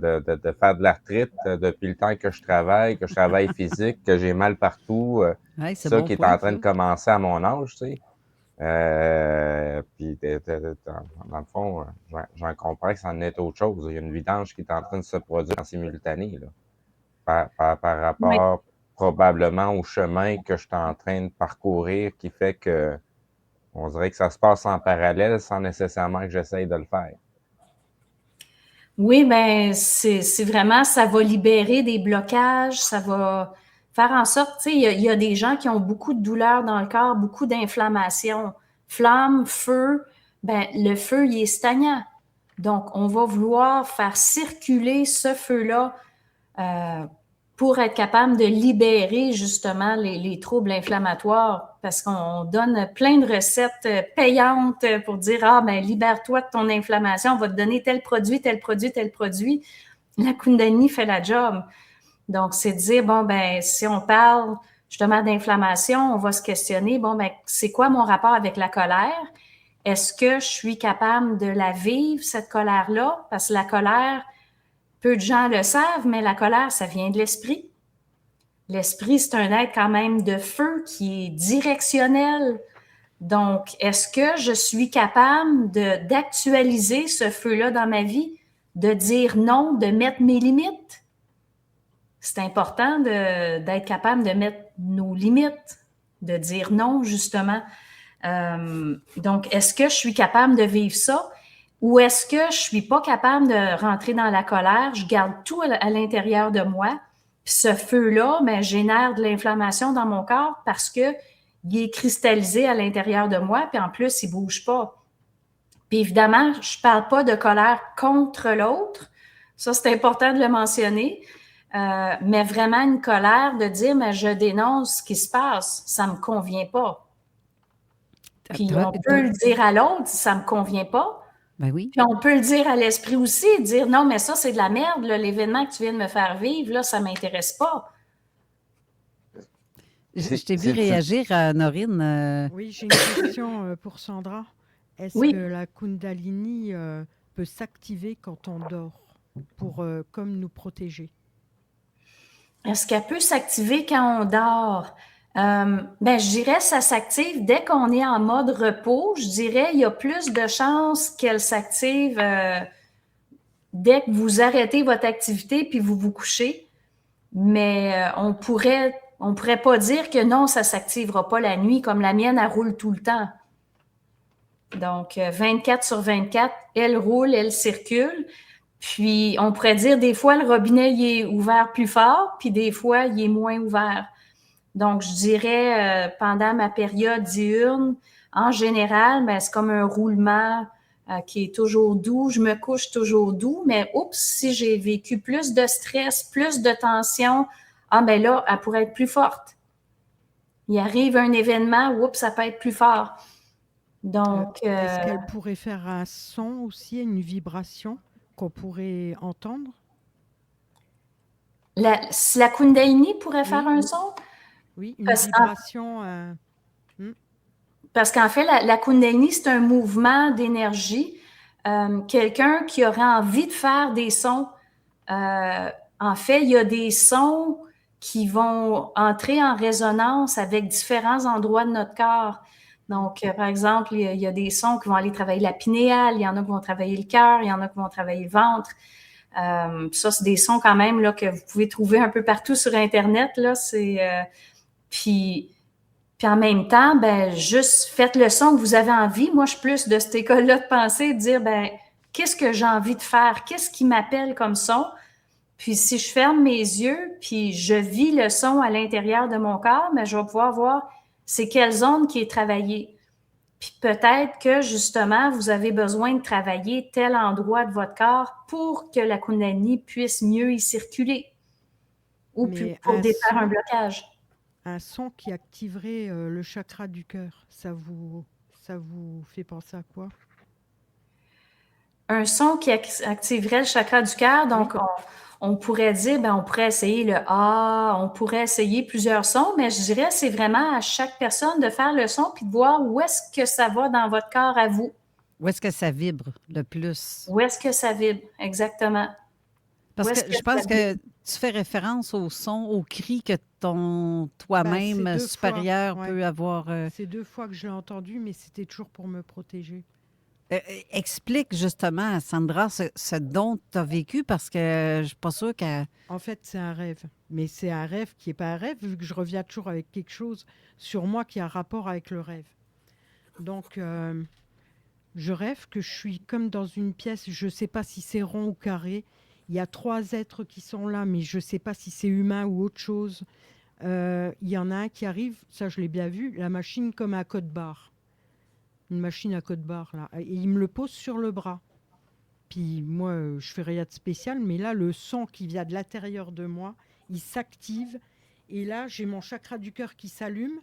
C: faire de l'arthrite depuis le temps que je travaille physique, que j'ai mal partout.
B: Ouais, c'est
C: Ça
B: bon
C: qui est
B: point,
C: en train de
B: ça.
C: commencer à mon âge, tu sais. Puis, dans le fond, j'en comprends que c'en est autre chose. Il y a une vidange qui est en train de se produire en simultané, là, par
E: Oui.
C: rapport probablement au chemin que je suis en train de parcourir qui fait que on dirait que ça se passe en parallèle sans nécessairement que j'essaye de le faire.
E: Oui, ben c'est vraiment, ça va libérer des blocages, ça va faire en sorte, tu sais, il y a des gens qui ont beaucoup de douleurs dans le corps, beaucoup d'inflammation. Flamme, feu, ben le feu, il est stagnant. Donc, on va vouloir faire circuler ce feu-là pour être capable de libérer justement les troubles inflammatoires, parce qu'on donne plein de recettes payantes pour dire, ah, ben libère-toi de ton inflammation, on va te donner tel produit, tel produit, tel produit. La Kundalini fait la job. Donc, c'est de dire, bon, ben si on parle justement d'inflammation, on va se questionner, bon, ben c'est quoi mon rapport avec la colère? Est-ce que je suis capable de la vivre, cette colère-là? Parce que la colère, peu de gens le savent, mais la colère, ça vient de l'esprit. L'esprit, c'est un être quand même de feu qui est directionnel. Donc, est-ce que je suis capable d'actualiser ce feu-là dans ma vie, de dire non, de mettre mes limites? C'est important d'être capable de mettre nos limites, de dire non, justement. Donc, est-ce que je suis capable de vivre ça? Ou est-ce que je ne suis pas capable de rentrer dans la colère? Je garde tout à l'intérieur de moi. Puis ce feu-là, ben, génère de l'inflammation dans mon corps parce qu'il est cristallisé à l'intérieur de moi, puis en plus, il ne bouge pas. Puis évidemment, je ne parle pas de colère contre l'autre. Ça, c'est important de le mentionner. Mais vraiment une colère de dire, mais je dénonce ce qui se passe, ça ne me convient pas. Puis on peut le dire à l'autre si ça ne me convient pas.
B: Ben oui.
E: Puis on peut le dire à l'esprit aussi, dire non, mais ça, c'est de la merde, là, l'événement que tu viens de me faire vivre, là, ça ne m'intéresse pas.
B: Je t'ai vu réagir, Norine.
D: Oui, j'ai une question pour Sandra. Est-ce
E: Oui.
D: que la Kundalini peut s'activer quand on dort pour comme nous protéger?
E: Est-ce qu'elle peut s'activer quand on dort? Ben, je dirais que ça s'active dès qu'on est en mode repos. Je dirais il y a plus de chances qu'elle s'active dès que vous arrêtez votre activité puis vous vous couchez. Mais on pourrait pas dire que non, ça ne s'activera pas la nuit, comme la mienne, elle roule tout le temps. Donc, 24 sur 24, elle roule, elle circule. Puis, on pourrait dire des fois, le robinet il est ouvert plus fort, puis des fois, il est moins ouvert. Donc, je dirais, pendant ma période diurne, en général, ben, c'est comme un roulement qui est toujours doux. Je me couche toujours doux, mais oups, si j'ai vécu plus de stress, plus de tension, ah ben là, elle pourrait être plus forte. Il arrive un événement, oups, ça peut être plus fort. Donc,
D: est-ce qu'elle pourrait faire un son aussi, une vibration qu'on pourrait entendre?
E: La Kundalini pourrait faire un son?
D: Oui, une vibration.
E: Parce qu'en fait, la Kundalini, c'est un mouvement d'énergie. Quelqu'un qui aurait envie de faire des sons, en fait, il y a des sons qui vont entrer en résonance avec différents endroits de notre corps. Donc, par exemple, il y a des sons qui vont aller travailler la pinéale, il y en a qui vont travailler le cœur, il y en a qui vont travailler le ventre. Ça, c'est des sons quand même là, que vous pouvez trouver un peu partout sur Internet. Là, puis en même temps, ben, juste faites le son que vous avez envie. Moi, je suis plus de cette école-là de pensée, de dire, ben, qu'est-ce que j'ai envie de faire? Qu'est-ce qui m'appelle comme son? Puis si je ferme mes yeux, puis je vis le son à l'intérieur de mon corps, ben, je vais pouvoir voir c'est quelle zone qui est travaillée. Puis peut-être que, justement, vous avez besoin de travailler tel endroit de votre corps pour que la Kundalini puisse mieux y circuler ou
D: Mais
E: pour défaire un blocage.
D: un son qui activerait le chakra du cœur, ça vous fait penser à quoi?
E: Un son qui activerait le chakra du cœur, donc on pourrait dire, on pourrait essayer le A, on pourrait essayer plusieurs sons, mais je dirais c'est vraiment à chaque personne de faire le son puis de voir où est-ce que ça va dans votre corps à vous.
B: Où est-ce que ça vibre le plus?
E: Où est-ce que ça vibre, exactement.
B: Parce que je pense que tu fais référence au son, au cri que ton toi-même supérieur peut avoir.
D: C'est 2 fois que je l'ai entendu, mais c'était toujours pour me protéger.
B: Explique justement à Sandra ce dont tu as vécu parce que je ne suis pas sûre qu'elle.
D: En fait, c'est un rêve. Mais c'est un rêve qui n'est pas un rêve, vu que je reviens toujours avec quelque chose sur moi qui a un rapport avec le rêve. Donc, je rêve que je suis comme dans une pièce, je ne sais pas si c'est rond ou carré. Il y a 3 êtres qui sont là, mais je ne sais pas si c'est humain ou autre chose. Il y en a un qui arrive, ça je l'ai bien vu, la machine comme un code-barre. Une machine à code-barre, là. Et il me le pose sur le bras. Puis moi, je fais rien de spécial, mais là, le son qui vient de l'intérieur de moi, il s'active. Et là, j'ai mon chakra du cœur qui s'allume.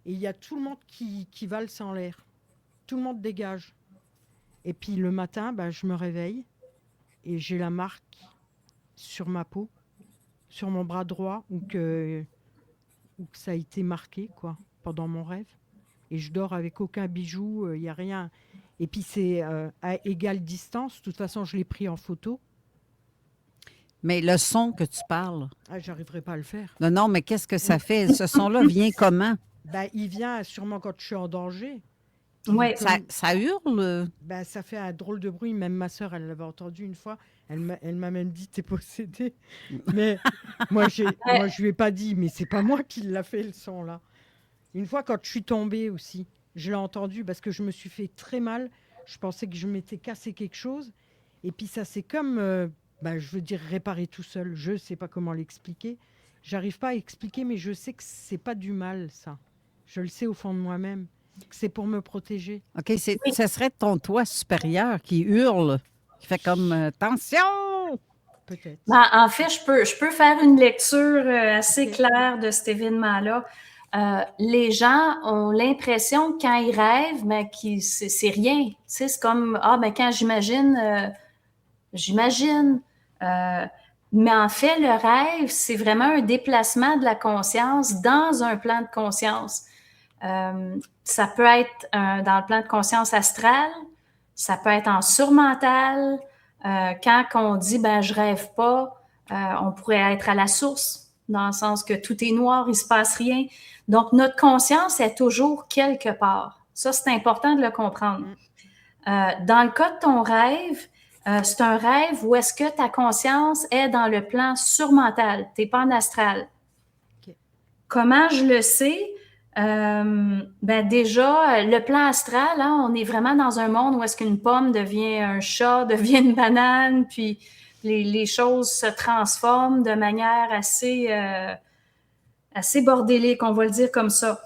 D: Et il y a tout le monde qui valse en l'air. Tout le monde dégage. Et puis le matin, je me réveille. Et j'ai la marque sur ma peau, sur mon bras droit, où que ça a été marqué, quoi, pendant mon rêve. Et je dors avec aucun bijou, il n'y a rien. Et puis c'est à égale distance. De toute façon, je l'ai pris en photo.
B: Mais le son que tu parles.
D: J'arriverai pas à le faire.
B: Non, mais qu'est-ce que ça fait? Ce son-là vient comment?
D: Il vient sûrement quand je suis en danger.
E: Oui.
B: Ça hurle?
D: Ça fait un drôle de bruit. Même ma sœur, elle l'avait entendu une fois. Elle m'a même dit, t'es possédée. Mais moi, je lui ai pas dit, mais c'est pas moi qui l'a fait, le son, là. Une fois, quand je suis tombée aussi, je l'ai entendu parce que je me suis fait très mal. Je pensais que je m'étais cassé quelque chose. Et puis ça, c'est comme, je veux dire, réparer tout seul. Je ne sais pas comment l'expliquer. J'arrive pas à expliquer, mais je sais que c'est pas du mal, ça. Je le sais au fond de moi-même. Que c'est pour me protéger.
B: OK, ce serait ton toi supérieur qui hurle, qui fait comme attention!
D: Peut-être.
E: En fait, je peux faire une lecture assez claire de cet événement-là. Les gens ont l'impression que quand ils rêvent, c'est rien. Tu sais, c'est comme, quand j'imagine. Mais en fait, le rêve, c'est vraiment un déplacement de la conscience dans un plan de conscience. Ça peut être dans le plan de conscience astral, ça peut être en surmental. Quand on dit je rêve pas, on pourrait être à la source, dans le sens que tout est noir, il ne se passe rien. Donc, notre conscience est toujours quelque part. Ça, c'est important de le comprendre. Dans le cas de ton rêve, c'est un rêve où est-ce que ta conscience est dans le plan surmental, tu n'es pas en astral.
D: Okay.
E: Comment je le sais? Déjà, le plan astral, on est vraiment dans un monde où est-ce qu'une pomme devient un chat, devient une banane, puis les choses se transforment de manière assez bordélique, on va le dire comme ça.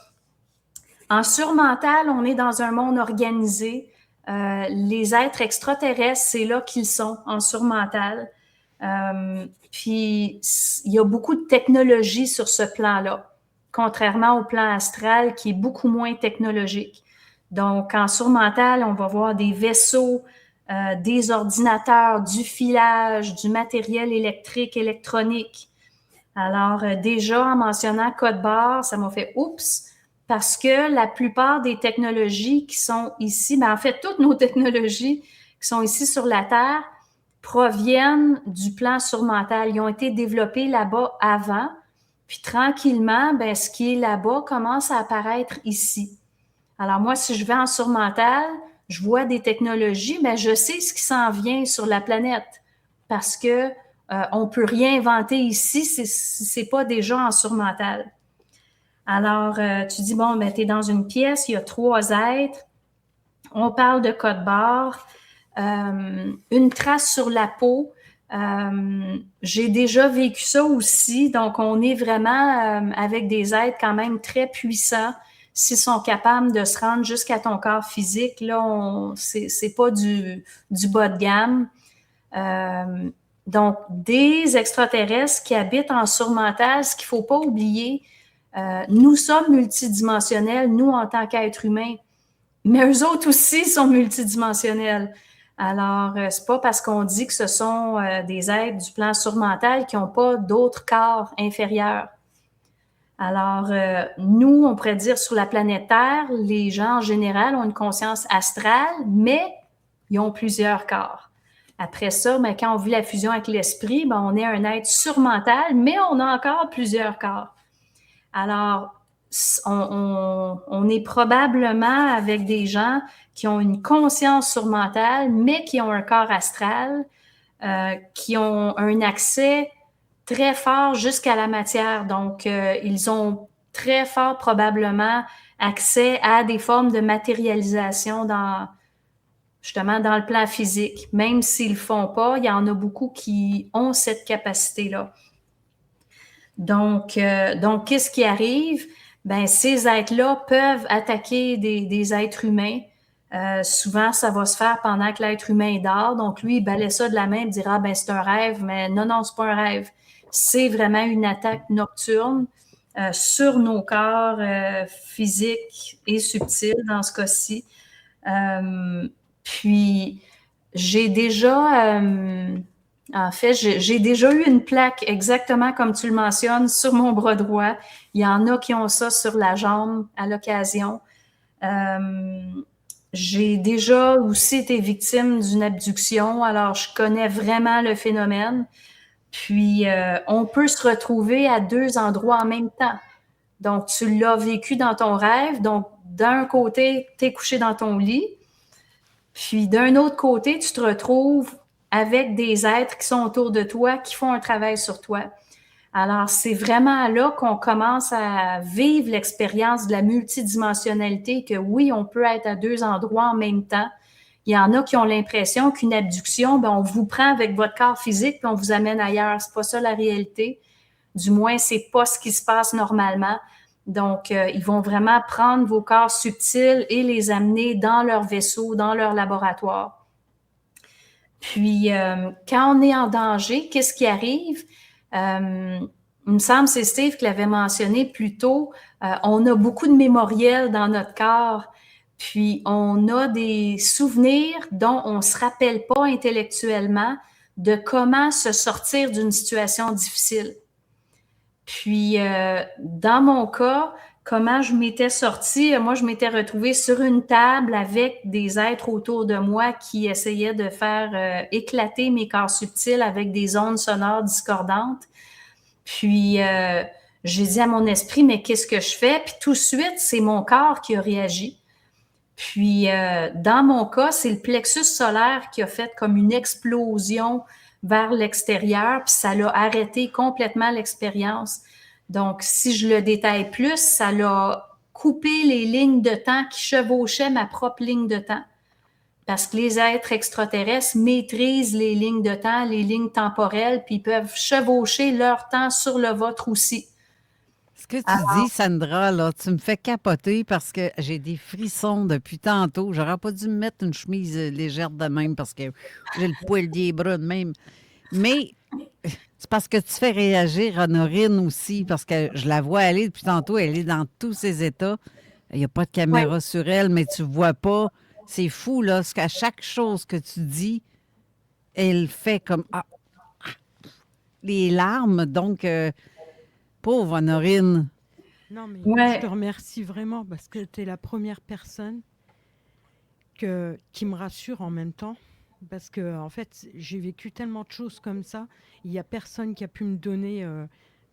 E: En surmental, on est dans un monde organisé. Les êtres extraterrestres, c'est là qu'ils sont, en surmental. Puis, il y a beaucoup de technologie sur ce plan-là, contrairement au plan astral qui est beaucoup moins technologique. Donc, en surmental, on va voir des vaisseaux, des ordinateurs, du filage, du matériel électrique, électronique. Alors, déjà, en mentionnant code barre, ça m'a fait « oups », parce que la plupart des technologies qui sont ici, en fait, toutes nos technologies qui sont ici sur la Terre proviennent du plan surmental. Ils ont été développés là-bas avant, puis tranquillement, ce qui est là-bas commence à apparaître ici. Alors moi, si je vais en surmental, je vois des technologies, mais je sais ce qui s'en vient sur la planète parce que on peut rien inventer ici si c'est pas déjà en surmental. Alors, tu dis, tu es dans une pièce, il y a 3 êtres, on parle de code barre, une trace sur la peau, j'ai déjà vécu ça aussi, donc on est vraiment avec des êtres quand même très puissants s'ils sont capables de se rendre jusqu'à ton corps physique, là, c'est pas du bas de gamme. Donc, des extraterrestres qui habitent en surmental, ce qu'il faut pas oublier, nous sommes multidimensionnels, nous, en tant qu'êtres humains, mais eux autres aussi sont multidimensionnels. Alors, c'est pas parce qu'on dit que ce sont des êtres du plan surmental qui n'ont pas d'autres corps inférieurs. Alors, nous, on pourrait dire sur la planète Terre, les gens en général ont une conscience astrale, mais ils ont plusieurs corps. Après ça, ben, quand on vit la fusion avec l'esprit, ben, on est un être surmental, mais on a encore plusieurs corps. Alors, on est probablement avec des gens qui ont une conscience surmentale, mais qui ont un corps astral, qui ont un accès très fort jusqu'à la matière. Donc, ils ont très fort probablement accès à des formes de matérialisation justement dans le plan physique. Même s'ils ne le font pas, il y en a beaucoup qui ont cette capacité-là. Donc, qu'est-ce qui arrive? Ben, ces êtres-là peuvent attaquer des êtres humains. Souvent, ça va se faire pendant que l'être humain dort. Donc, lui, il balaie ça de la main et dira, ben, c'est un rêve. Mais non, c'est pas un rêve. C'est vraiment une attaque nocturne sur nos corps physiques et subtils dans ce cas-ci. Puis, j'ai déjà eu une plaque exactement comme tu le mentionnes sur mon bras droit. Il y en a qui ont ça sur la jambe à l'occasion. J'ai déjà aussi été victime d'une abduction, alors je connais vraiment le phénomène. Puis, on peut se retrouver à 2 endroits en même temps. Donc, tu l'as vécu dans ton rêve. Donc, d'un côté, tu es couché dans ton lit. Puis, d'un autre côté, tu te retrouves avec des êtres qui sont autour de toi, qui font un travail sur toi. Alors, c'est vraiment là qu'on commence à vivre l'expérience de la multidimensionnalité, que oui, on peut être à 2 endroits en même temps. Il y en a qui ont l'impression qu'une abduction, ben, on vous prend avec votre corps physique puis on vous amène ailleurs. C'est pas ça la réalité. Du moins, c'est pas ce qui se passe normalement. Donc, ils vont vraiment prendre vos corps subtils et les amener dans leur vaisseau, dans leur laboratoire. Puis, quand on est en danger, qu'est-ce qui arrive? Il me semble que c'est Steve qui l'avait mentionné plus tôt. On a beaucoup de mémoriels dans notre corps. Puis, on a des souvenirs dont on ne se rappelle pas intellectuellement de comment se sortir d'une situation difficile. Puis, dans mon cas, comment je m'étais sortie? Moi, je m'étais retrouvée sur une table avec des êtres autour de moi qui essayaient de faire éclater mes corps subtils avec des ondes sonores discordantes. Puis, j'ai dit à mon esprit, mais qu'est-ce que je fais? Puis, tout de suite, c'est mon corps qui a réagi. Puis, dans mon cas, c'est le plexus solaire qui a fait comme une explosion vers l'extérieur, puis ça l'a arrêté complètement l'expérience. Donc, si je le détaille plus, ça l'a coupé les lignes de temps qui chevauchaient ma propre ligne de temps. Parce que les êtres extraterrestres maîtrisent les lignes de temps, les lignes temporelles, puis ils peuvent chevaucher leur temps sur le vôtre aussi.
B: Ce que tu dis, Sandra, là, tu me fais capoter parce que j'ai des frissons depuis tantôt. J'aurais pas dû me mettre une chemise légère de même parce que j'ai le poil des bras de même. Mais c'est parce que tu fais réagir Honorine aussi, parce que je la vois aller depuis tantôt, elle est dans tous ses états. Il n'y a pas de caméra sur elle, mais tu ne vois pas. C'est fou, là, parce qu'à chaque chose que tu dis, elle fait comme les larmes. Donc, pauvre Honorine.
D: Non, mais je te remercie vraiment parce que tu es la première personne qui me rassure en même temps. Parce que, en fait, j'ai vécu tellement de choses comme ça. Il n'y a personne qui a pu me donner,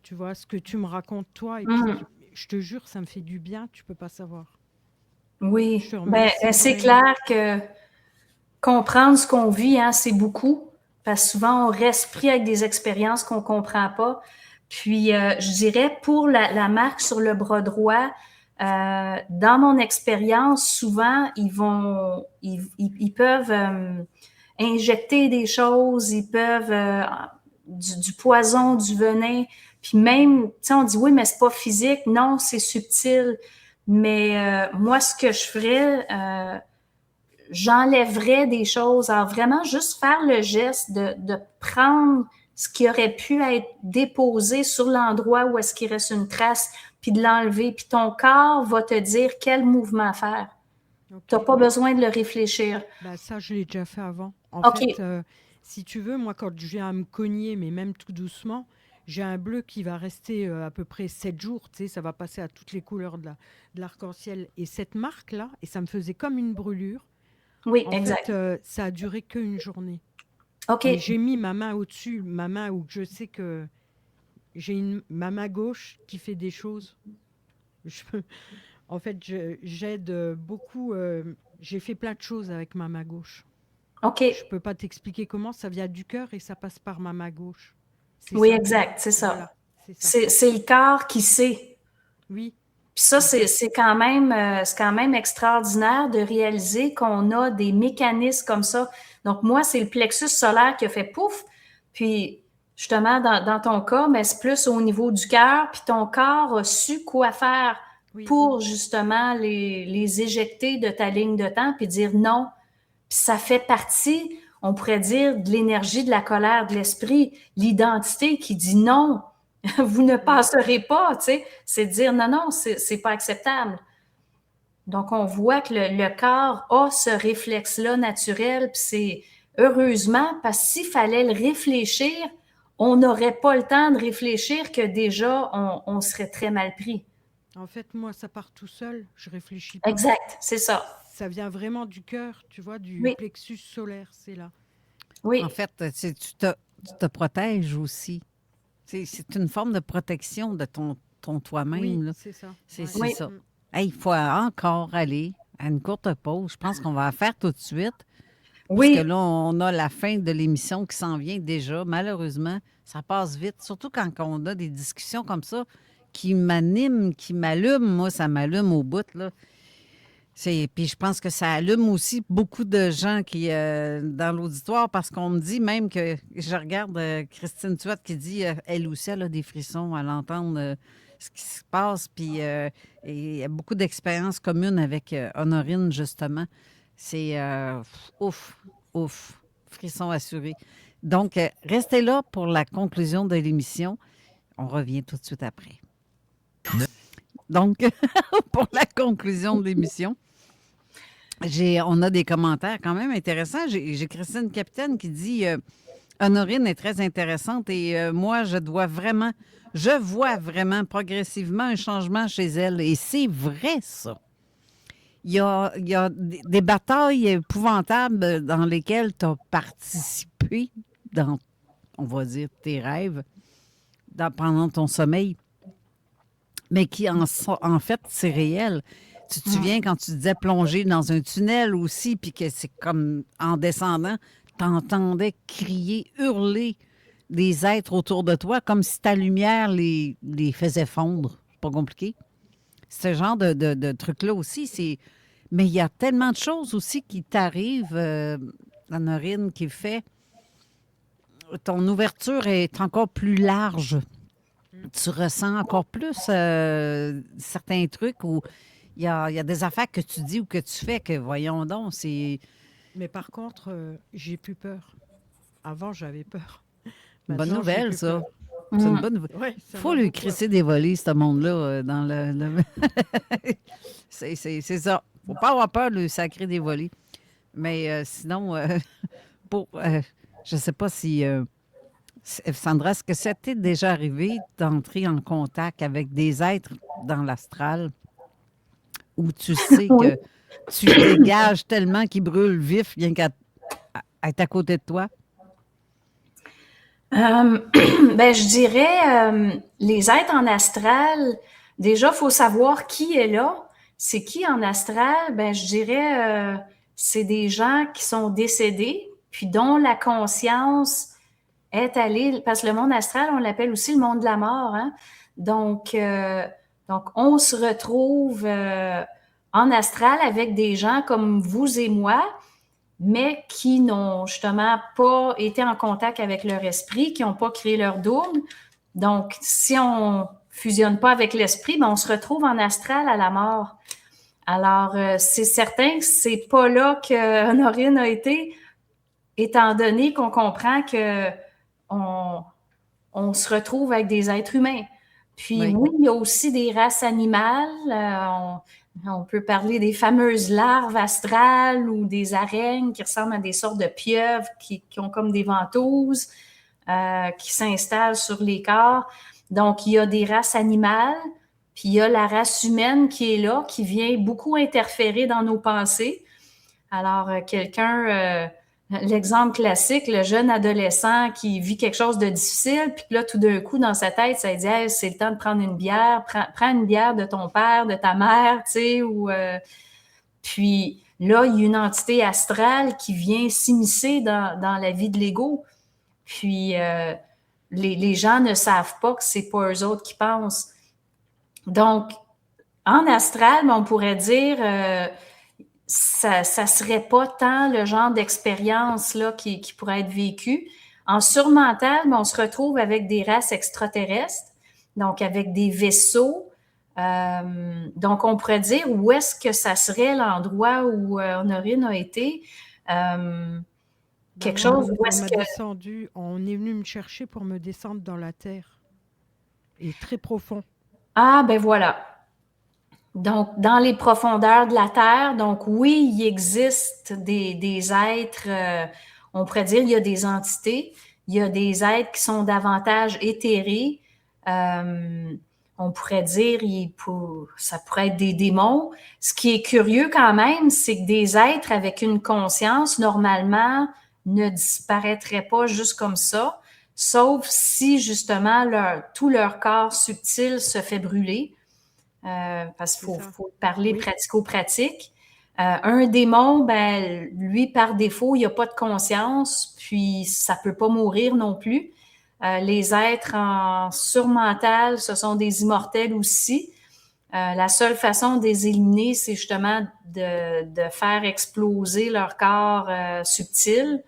D: tu vois, ce que tu me racontes, toi. Et puis, je te jure, ça me fait du bien. Tu ne peux pas savoir.
E: Oui, c'est clair que comprendre ce qu'on vit, hein, c'est beaucoup. Parce que souvent, on reste pris avec des expériences qu'on ne comprend pas. Puis, je dirais, pour la marque sur le bras droit, dans mon expérience, souvent, ils peuvent injecter des choses, ils peuvent du poison, du venin. Puis même, tu sais, on dit oui, mais c'est pas physique. Non, c'est subtil. Mais moi, ce que je ferais, j'enlèverais des choses. Alors, vraiment, juste faire le geste de prendre ce qui aurait pu être déposé sur l'endroit où est-ce qu'il reste une trace, puis de l'enlever. Puis ton corps va te dire quel mouvement faire. Tu n'as
D: Ok.
E: pas besoin de le réfléchir.
D: Bah, ça, je l'ai déjà fait avant. En
E: OK.
D: fait, si tu veux, moi, quand je viens à me cogner, mais même tout doucement, j'ai un bleu qui va rester à peu près 7 jours. Tu sais, ça va passer à toutes les couleurs de l'arc-en-ciel. Et cette marque-là, et ça me faisait comme une brûlure,
E: Oui,
D: en
E: exact.
D: fait, ça a duré qu'une journée.
E: OK.
D: Et j'ai mis ma main au-dessus, ma main où je sais que ma main gauche qui fait des choses. Je- en fait, j'aide beaucoup. J'ai fait plein de choses avec ma main gauche.
E: OK.
D: Je peux pas t'expliquer comment, ça vient du cœur et ça passe par ma main gauche. C'est
E: Oui,
D: ça.
E: exact. C'est ça.
D: Voilà, c'est ça.
E: C'est le corps qui sait.
D: Oui,
E: Puis ça,
D: exact.
E: c'est quand même extraordinaire de réaliser qu'on a des mécanismes comme ça. Donc, moi, c'est le plexus solaire qui a fait pouf. Puis, justement, dans ton cas, mais c'est plus au niveau du cœur. Puis ton corps a su quoi faire
D: Oui,
E: pour, justement, les éjecter de ta ligne de temps puis dire non. Puis ça fait partie, on pourrait dire, de l'énergie, de la colère, de l'esprit, l'identité qui dit non. Vous ne passerez pas, tu sais. C'est de dire non, non, c'est pas acceptable. Donc, on voit que le corps a ce réflexe-là naturel, puis c'est heureusement, parce que s'il fallait le réfléchir, on n'aurait pas le temps de réfléchir que déjà, on serait très mal pris.
D: en fait, moi, ça part tout seul. Je réfléchis pas.
E: Exact, c'est ça.
D: Ça vient vraiment du cœur, tu vois, du
E: Oui,
D: plexus solaire, c'est là.
B: En
E: oui,
B: fait, tu te protèges aussi. C'est une forme de protection de ton toi-même,
D: Oui,
B: là.
D: c'est ça.
B: C'est
D: Ouais.
B: c'est
E: oui,
B: ça.
D: Mm.
B: Hey, il faut encore aller à une courte pause. Je pense qu'on va la faire tout de suite, puisque
E: oui,
B: là, on a la fin de l'émission qui s'en vient déjà. Malheureusement, ça passe vite, surtout quand on a des discussions comme ça qui m'animent, qui m'allument. Moi, ça m'allume au bout, là. Puis je pense que ça allume aussi beaucoup de gens qui dans l'auditoire parce qu'on me dit même que je regarde Christine Tuat qui dit elle aussi elle a des frissons à l'entendre ce qui se passe puis et il y a beaucoup d'expériences communes avec Honorine justement. C'est ouf, ouf, frisson assuré. Donc restez là pour la conclusion de l'émission. On revient tout de suite après. Donc pour la conclusion de l'émission. On a des commentaires quand même intéressants. J'ai Christine Capitaine qui dit Honorine est très intéressante et moi, je vois vraiment progressivement un changement chez elle. Et c'est vrai, ça. Il y a des batailles épouvantables dans lesquelles tu as participé dans, on va dire, tes rêves, pendant ton sommeil, mais qui en fait, c'est réel. Tu te souviens quand tu disais plonger dans un tunnel aussi, puis que c'est comme en descendant, tu entendais crier, hurler des êtres autour de toi, comme si ta lumière les faisait fondre. C'est pas compliqué. Ce genre de truc-là aussi, c'est. Mais il y a tellement de choses aussi qui t'arrivent, Honorine, qui fait. Ton ouverture est encore plus large. Tu ressens encore plus certains trucs où il y a des affaires que tu dis ou que tu fais que, voyons donc, c'est
D: Mais par contre, j'ai plus peur. Avant, j'avais peur.
B: une bonne
D: Maintenant, j'ai
B: nouvelle,
D: plus
B: ça.
D: peur.
B: C'est une bonne nouvelle.
D: Ouais,
B: Il
D: ça
B: faut
D: m'a
B: lui
D: beaucoup
B: crisser des volets, ce monde-là, dans le... c'est ça. Faut pas avoir peur de lui sacrer des volets. Mais sinon, je sais pas si... Sandra, est-ce que ça t'est déjà arrivé d'entrer en contact avec des êtres dans l'astral où tu sais
E: oui.
B: que tu dégages tellement qu'ils brûlent vif rien qu'à être à côté de toi?
E: Ben, je dirais, les êtres en astral, déjà, il faut savoir qui est là. C'est qui en astral? Ben, je dirais, c'est des gens qui sont décédés, puis dont la conscience est allée, parce que le monde astral, on l'appelle aussi le monde de la mort, hein? Donc on se retrouve en astral avec des gens comme vous et moi, mais qui n'ont justement pas été en contact avec leur esprit, qui n'ont pas créé leur double. Donc, si on fusionne pas avec l'esprit, ben on se retrouve en astral à la mort. Alors, c'est certain que c'est pas là que Honorine a été, étant donné qu'on comprend que on se retrouve avec des êtres humains. Puis oui, il y a aussi des races animales. On peut parler des fameuses larves astrales ou des araignées qui ressemblent à des sortes de pieuvres qui ont comme des ventouses, qui s'installent sur les corps. Donc, il y a des races animales, puis il y a la race humaine qui est là, qui vient beaucoup interférer dans nos pensées. Alors, l'exemple classique, le jeune adolescent qui vit quelque chose de difficile, puis là, tout d'un coup, dans sa tête, ça dit hey, c'est le temps de prendre une bière, prends une bière de ton père, de ta mère, tu sais, puis là, il y a une entité astrale qui vient s'immiscer dans la vie de l'ego. Puis les gens ne savent pas que c'est pas eux autres qui pensent. Donc, en astral, on pourrait dire ça serait pas tant le genre d'expérience là qui pourrait être vécue. En surmental, on se retrouve avec des races extraterrestres, donc avec des vaisseaux. Donc, on pourrait dire où est-ce que ça serait l'endroit où Honorine a été. Quelque chose où est-ce que...
D: descendu, on est venu me chercher pour me descendre dans la terre. Et très profond.
E: Ah, ben voilà. Donc, dans les profondeurs de la Terre, donc oui, il existe des êtres, on pourrait dire, il y a des entités, il y a des êtres qui sont davantage éthérés. On pourrait dire, ça pourrait être des démons. Ce qui est curieux quand même, c'est que des êtres avec une conscience, normalement, ne disparaîtraient pas juste comme ça, sauf si, justement, tout leur corps subtil se fait brûler. Parce qu'il faut parler pratico-pratique. Un démon, ben, lui, par défaut, il n'a pas de conscience, puis ça ne peut pas mourir non plus. Les êtres en surmental, ce sont des immortels aussi. La seule façon de les éliminer, c'est justement de faire exploser leur corps subtil.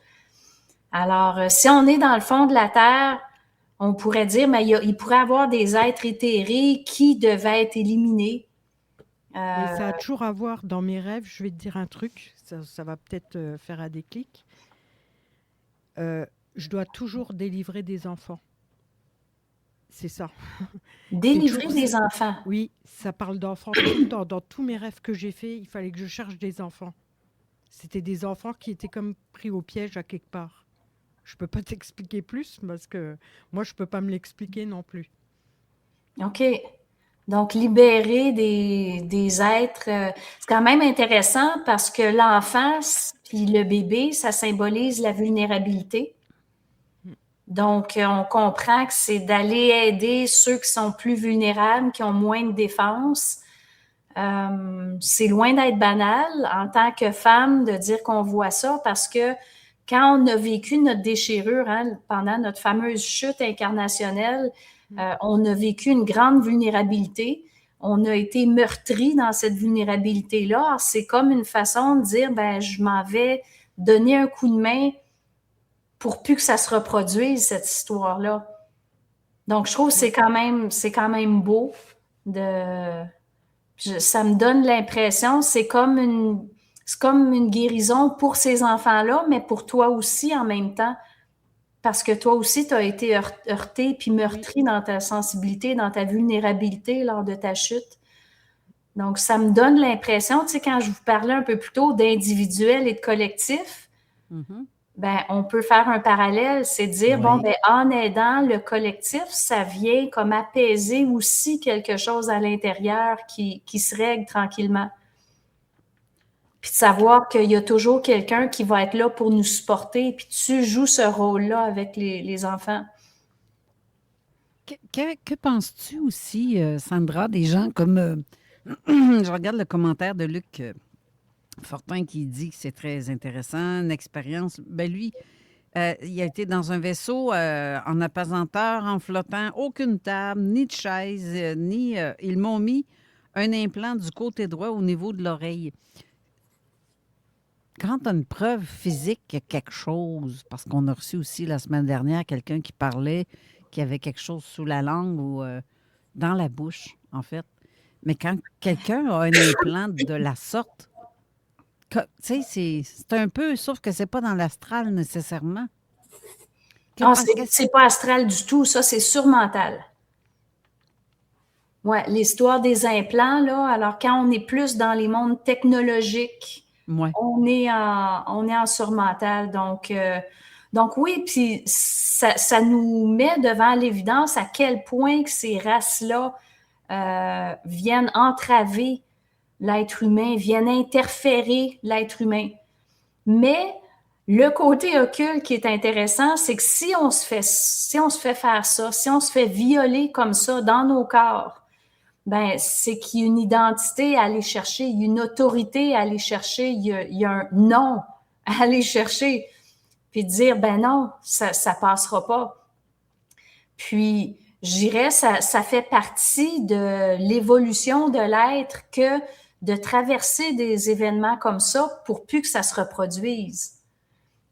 E: Alors, si on est dans le fond de la Terre, on pourrait dire, mais il pourrait y avoir des êtres éthérés qui devaient être éliminés.
D: Mais ça a toujours à voir dans mes rêves. Je vais te dire un truc, ça va peut-être faire un déclic. Je dois toujours délivrer des enfants. C'est ça.
E: Délivrer des enfants?
D: Oui, ça parle d'enfants tout le temps. Dans tous mes rêves que j'ai faits, il fallait que je cherche des enfants. C'était des enfants qui étaient comme pris au piège à quelque part. Je ne peux pas t'expliquer plus parce que moi, je ne peux pas me l'expliquer non plus.
E: OK. Donc, libérer des êtres, c'est quand même intéressant parce que l'enfant puis le bébé, ça symbolise la vulnérabilité. Donc, on comprend que c'est d'aller aider ceux qui sont plus vulnérables, qui ont moins de défense. C'est loin d'être banal en tant que femme de dire qu'on voit ça parce que quand on a vécu notre déchirure pendant notre fameuse chute incarnationnelle, on a vécu une grande vulnérabilité. On a été meurtri dans cette vulnérabilité-là. Alors, c'est comme une façon de dire, ben, je m'en vais donner un coup de main pour plus que ça se reproduise, cette histoire-là. Donc, je trouve que c'est quand même beau. Ça me donne l'impression, c'est comme une guérison pour ces enfants-là, mais pour toi aussi en même temps. Parce que toi aussi, tu as été heurté puis meurtri dans ta sensibilité, dans ta vulnérabilité lors de ta chute. Donc, ça me donne l'impression, tu sais, quand je vous parlais un peu plus tôt d'individuel et de collectif, ben, on peut faire un parallèle, c'est dire, bon, ben, en aidant le collectif, ça vient comme apaiser aussi quelque chose à l'intérieur qui se règle tranquillement. Puis de savoir qu'il y a toujours quelqu'un qui va être là pour nous supporter, puis tu joues ce rôle-là avec les enfants.
B: Que penses-tu aussi, Sandra, des gens comme... je regarde le commentaire de Luc Fortin qui dit que c'est très intéressant, une expérience. Ben lui, il a été dans un vaisseau en apesanteur, en flottant, aucune table, ni de chaise, ni... ils m'ont mis un implant du côté droit au niveau de l'oreille. Quand tu as une preuve physique qu'il y a quelque chose, parce qu'on a reçu aussi la semaine dernière quelqu'un qui parlait qu'il y avait quelque chose sous la langue ou dans la bouche, en fait. Mais quand quelqu'un a un implant de la sorte, tu sais, c'est un peu, sauf que c'est pas dans l'astral nécessairement.
E: Ah,
B: Parce que
E: c'est pas astral du tout, ça, c'est surmental. Ouais, l'histoire des implants, là, alors quand on est plus dans les mondes technologiques,
B: ouais.
E: on est en surmental. Donc oui, puis ça nous met devant l'évidence à quel point que ces races-là viennent entraver l'être humain, viennent interférer l'être humain. Mais le côté occulte qui est intéressant, c'est que si on se fait faire ça, si on se fait violer comme ça dans nos corps, ben c'est qu'il y a une identité à aller chercher, il y a une autorité à aller chercher, il y a un nom à aller chercher, puis dire, ben non, ça passera pas. Puis, je dirais, ça fait partie de l'évolution de l'être que de traverser des événements comme ça pour plus que ça se reproduise.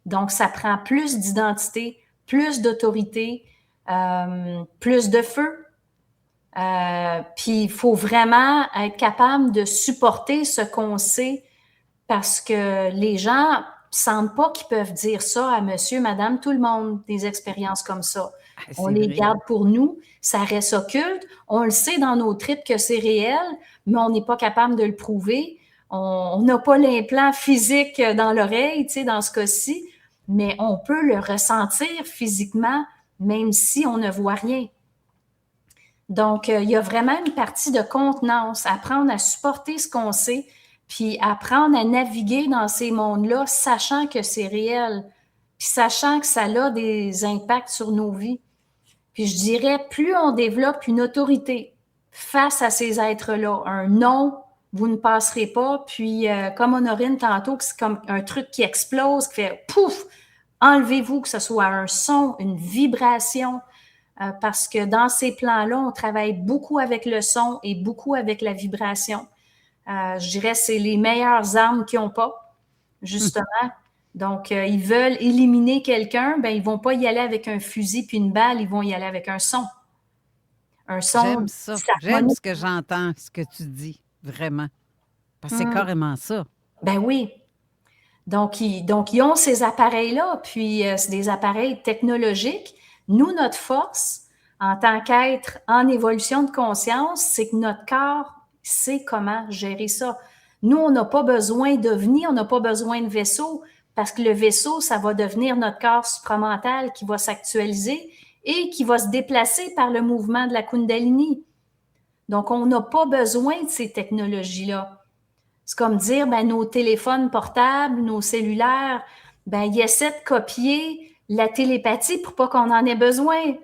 E: Donc, ça prend plus d'identité, plus d'autorité, plus de feu. Puis, il faut vraiment être capable de supporter ce qu'on sait parce que les gens sentent pas qu'ils peuvent dire ça à monsieur, madame, tout le monde, des expériences comme ça. On les garde pour nous, ça reste occulte. On le sait dans nos tripes que c'est réel, mais on n'est pas capable de le prouver. On n'a pas l'implant physique dans l'oreille, tu sais, dans ce cas-ci, mais on peut le ressentir physiquement, même si on ne voit rien. Donc, il y a vraiment une partie de contenance, apprendre à supporter ce qu'on sait, puis apprendre à naviguer dans ces mondes-là, sachant que c'est réel, puis sachant que ça a des impacts sur nos vies. Puis je dirais, plus on développe une autorité face à ces êtres-là, un non, vous ne passerez pas, puis comme Honorine tantôt, c'est comme un truc qui explose, qui fait pouf, enlevez-vous, que ce soit un son, une vibration, parce que dans ces plans-là, on travaille beaucoup avec le son et beaucoup avec la vibration. Je dirais que c'est les meilleures armes qu'ils n'ont pas, justement. Donc, ils veulent éliminer quelqu'un, ben ils vont pas y aller avec un fusil puis une balle, ils vont y aller avec un son. Un son.
B: J'aime ça. J'aime ce que j'entends, ce que tu dis, vraiment. Parce que c'est carrément ça.
E: Ben oui. Donc, ils ont ces appareils-là, puis c'est des appareils technologiques. Nous, notre force, en tant qu'être en évolution de conscience, c'est que notre corps sait comment gérer ça. Nous, on n'a pas besoin d'ovnis, on n'a pas besoin de vaisseau, parce que le vaisseau, ça va devenir notre corps supramental qui va s'actualiser et qui va se déplacer par le mouvement de la Kundalini. Donc, on n'a pas besoin de ces technologies-là. C'est comme dire, ben, nos téléphones portables, nos cellulaires, ben, ils essaient de copier la télépathie pour pas qu'on en ait besoin.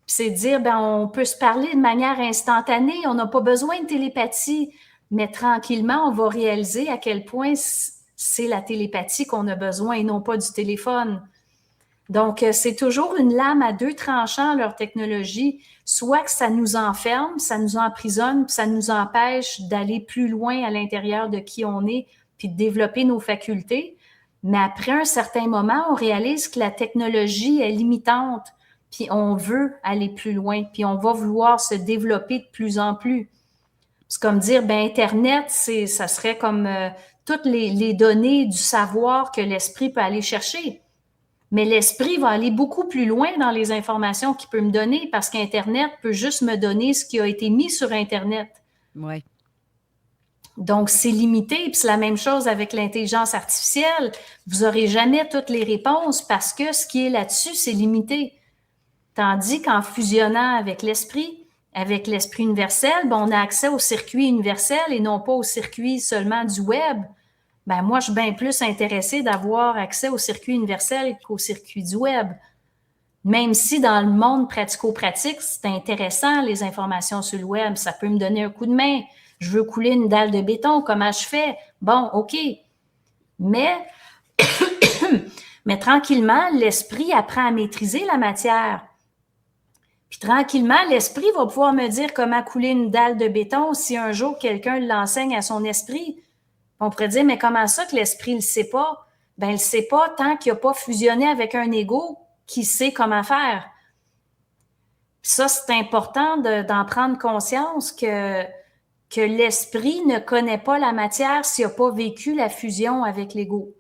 E: C'est dire, ben, on peut se parler de manière instantanée, on n'a pas besoin de télépathie, mais tranquillement, on va réaliser à quel point c'est la télépathie qu'on a besoin et non pas du téléphone. Donc, c'est toujours une lame à deux tranchants, leur technologie. Soit que ça nous enferme, ça nous emprisonne, puis ça nous empêche d'aller plus loin à l'intérieur de qui on est, puis de développer nos facultés. Mais après un certain moment, on réalise que la technologie est limitante, puis on veut aller plus loin, puis on va vouloir se développer de plus en plus. C'est comme dire, ben Internet, ça serait comme toutes les données du savoir que l'esprit peut aller chercher. Mais l'esprit va aller beaucoup plus loin dans les informations qu'il peut me donner parce qu'Internet peut juste me donner ce qui a été mis sur Internet.
B: Oui.
E: Donc, c'est limité. Puis c'est la même chose avec l'intelligence artificielle. Vous n'aurez jamais toutes les réponses parce que ce qui est là-dessus, c'est limité. Tandis qu'en fusionnant avec l'esprit universel, ben, on a accès au circuit universel et non pas au circuit seulement du web. Ben moi, je suis bien plus intéressée d'avoir accès au circuit universel qu'au circuit du web. Même si dans le monde pratico-pratique, c'est intéressant, les informations sur le web, ça peut me donner un coup de main. Je veux couler une dalle de béton, comment je fais? Bon, OK. Mais tranquillement, l'esprit apprend à maîtriser la matière. Puis tranquillement, l'esprit va pouvoir me dire comment couler une dalle de béton si un jour quelqu'un l'enseigne à son esprit. On pourrait dire, mais comment ça que l'esprit ne le sait pas? Ben, il ne le sait pas tant qu'il n'a pas fusionné avec un ego qui sait comment faire. Puis ça, c'est important d'en prendre conscience que que l'esprit ne connaît pas la matière s'il n'a pas vécu la fusion avec l'ego.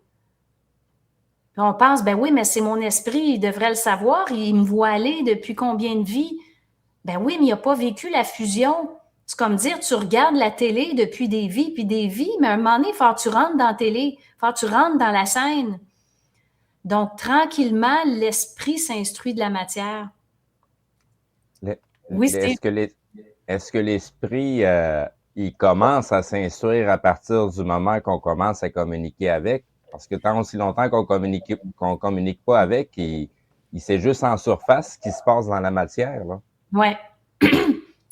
E: Puis on pense, ben oui, mais c'est mon esprit, il devrait le savoir, il me voit aller depuis combien de vies? Ben oui, mais il n'a pas vécu la fusion. C'est comme dire, tu regardes la télé depuis des vies puis des vies, mais à un moment donné, il faut que tu rentres dans la télé, il faut que tu rentres dans la scène. Donc, tranquillement, l'esprit s'instruit de la matière. Oui, Steve.
C: Est-ce que l'esprit, il commence à s'instruire à partir du moment qu'on commence à communiquer avec? Parce que tant aussi longtemps qu'on communique pas avec, il sait juste en surface ce qui se passe dans la matière, là.
E: Oui,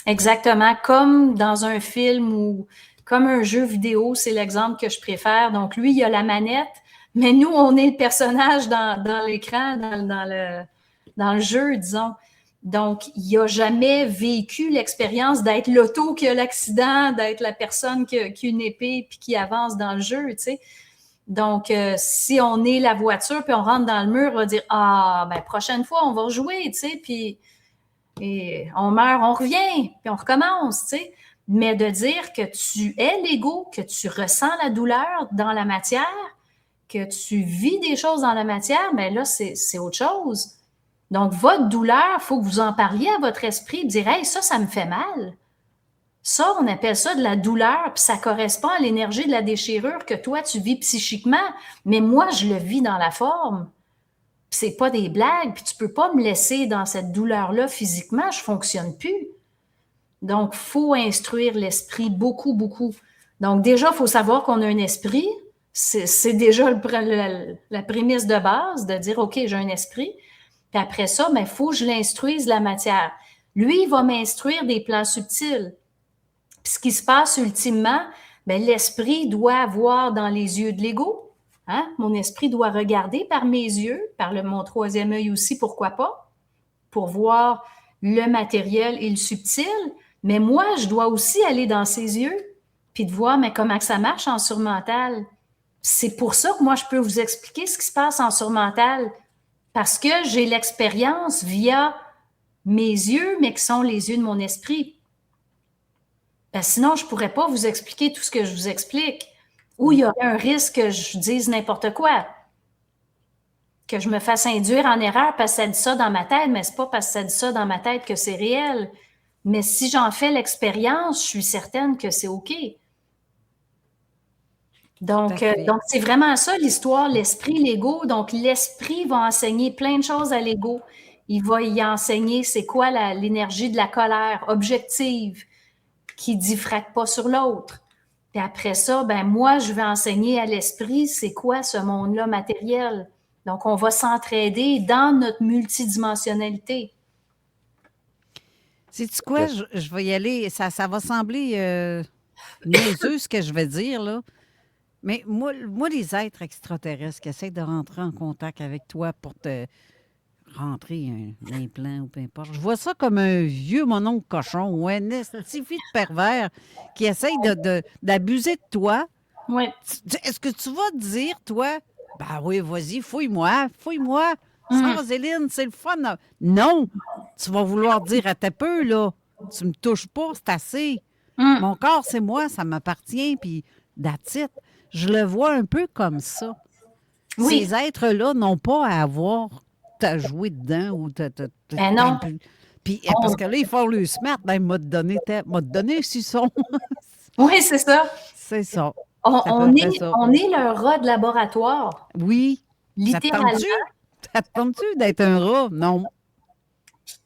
E: exactement. Comme dans un film ou comme un jeu vidéo, c'est l'exemple que je préfère. Donc, lui, il a la manette, mais nous, on est le personnage dans l'écran, dans le jeu, disons. Donc, il n'a jamais vécu l'expérience d'être l'auto qui a l'accident, d'être la personne qui a une épée puis qui avance dans le jeu, tu sais. Donc, si on est la voiture puis on rentre dans le mur, on va dire « Ah, ben prochaine fois, on va rejouer, tu sais, puis et on meurt, on revient, puis on recommence, tu sais. » Mais de dire que tu es l'ego, que tu ressens la douleur dans la matière, que tu vis des choses dans la matière, bien là, c'est autre chose. Donc, votre douleur, il faut que vous en parliez à votre esprit, dire « Hey, ça me fait mal. » Ça, on appelle ça de la douleur, puis ça correspond à l'énergie de la déchirure que toi, tu vis psychiquement, mais moi, je le vis dans la forme. Puis c'est pas des blagues, puis tu peux pas me laisser dans cette douleur-là physiquement, je fonctionne plus. Donc, il faut instruire l'esprit beaucoup, beaucoup. Donc, déjà, il faut savoir qu'on a un esprit. C'est déjà la prémisse de base de dire « OK, j'ai un esprit. » Puis après ça, il faut que je l'instruise la matière. Lui, il va m'instruire des plans subtils. Puis ce qui se passe ultimement, l'esprit doit voir dans les yeux de l'ego. Hein? Mon esprit doit regarder par mes yeux, par mon troisième œil aussi, pourquoi pas, pour voir le matériel et le subtil. Mais moi, je dois aussi aller dans ses yeux, puis de voir comment ça marche en surmental. C'est pour ça que moi, je peux vous expliquer ce qui se passe en surmental, parce que j'ai l'expérience via mes yeux, mais qui sont les yeux de mon esprit. Sinon, je ne pourrais pas vous expliquer tout ce que je vous explique. Ou il y aurait un risque que je dise n'importe quoi. Que je me fasse induire en erreur parce que ça dit ça dans ma tête, mais ce n'est pas parce que ça dit ça dans ma tête que c'est réel. Mais si j'en fais l'expérience, je suis certaine que c'est OK. Donc, c'est vraiment ça l'histoire, l'esprit, l'ego. Donc, l'esprit va enseigner plein de choses à l'ego. Il va y enseigner c'est quoi l'énergie de la colère objective, qui ne diffraque pas sur l'autre. Puis après ça, moi, je vais enseigner à l'esprit c'est quoi ce monde-là matériel. Donc, on va s'entraider dans notre multidimensionnalité.
B: Sais-tu quoi? Je vais y aller. Ça va sembler niaiseux ce que je vais dire, là. Mais moi, les êtres extraterrestres qui essaient de rentrer en contact avec toi pour te rentrer un implant ou peu importe. Je vois ça comme un vieux mononcle cochon ou un estifi de pervers qui essaye d'abuser de toi.
E: Oui.
B: Est-ce que tu vas dire, toi, ben oui, vas-y, fouille-moi. Sans Zéline, c'est le fun. Non, tu vas vouloir dire à tes peu, là, tu me touches pas, c'est assez. Mon corps, c'est moi, ça m'appartient, puis that's it. Je le vois un peu comme ça.
E: Oui.
B: Ces êtres-là n'ont pas à avoir à jouer dedans ou
E: non.
B: Puis parce que là, ils font le smart, m'a donné un suçon.
E: Oui, c'est ça.
B: C'est ça.
E: On est le rat de laboratoire.
B: Oui.
E: Littéralement.
B: Ça te tente-tu d'être un rat? Non.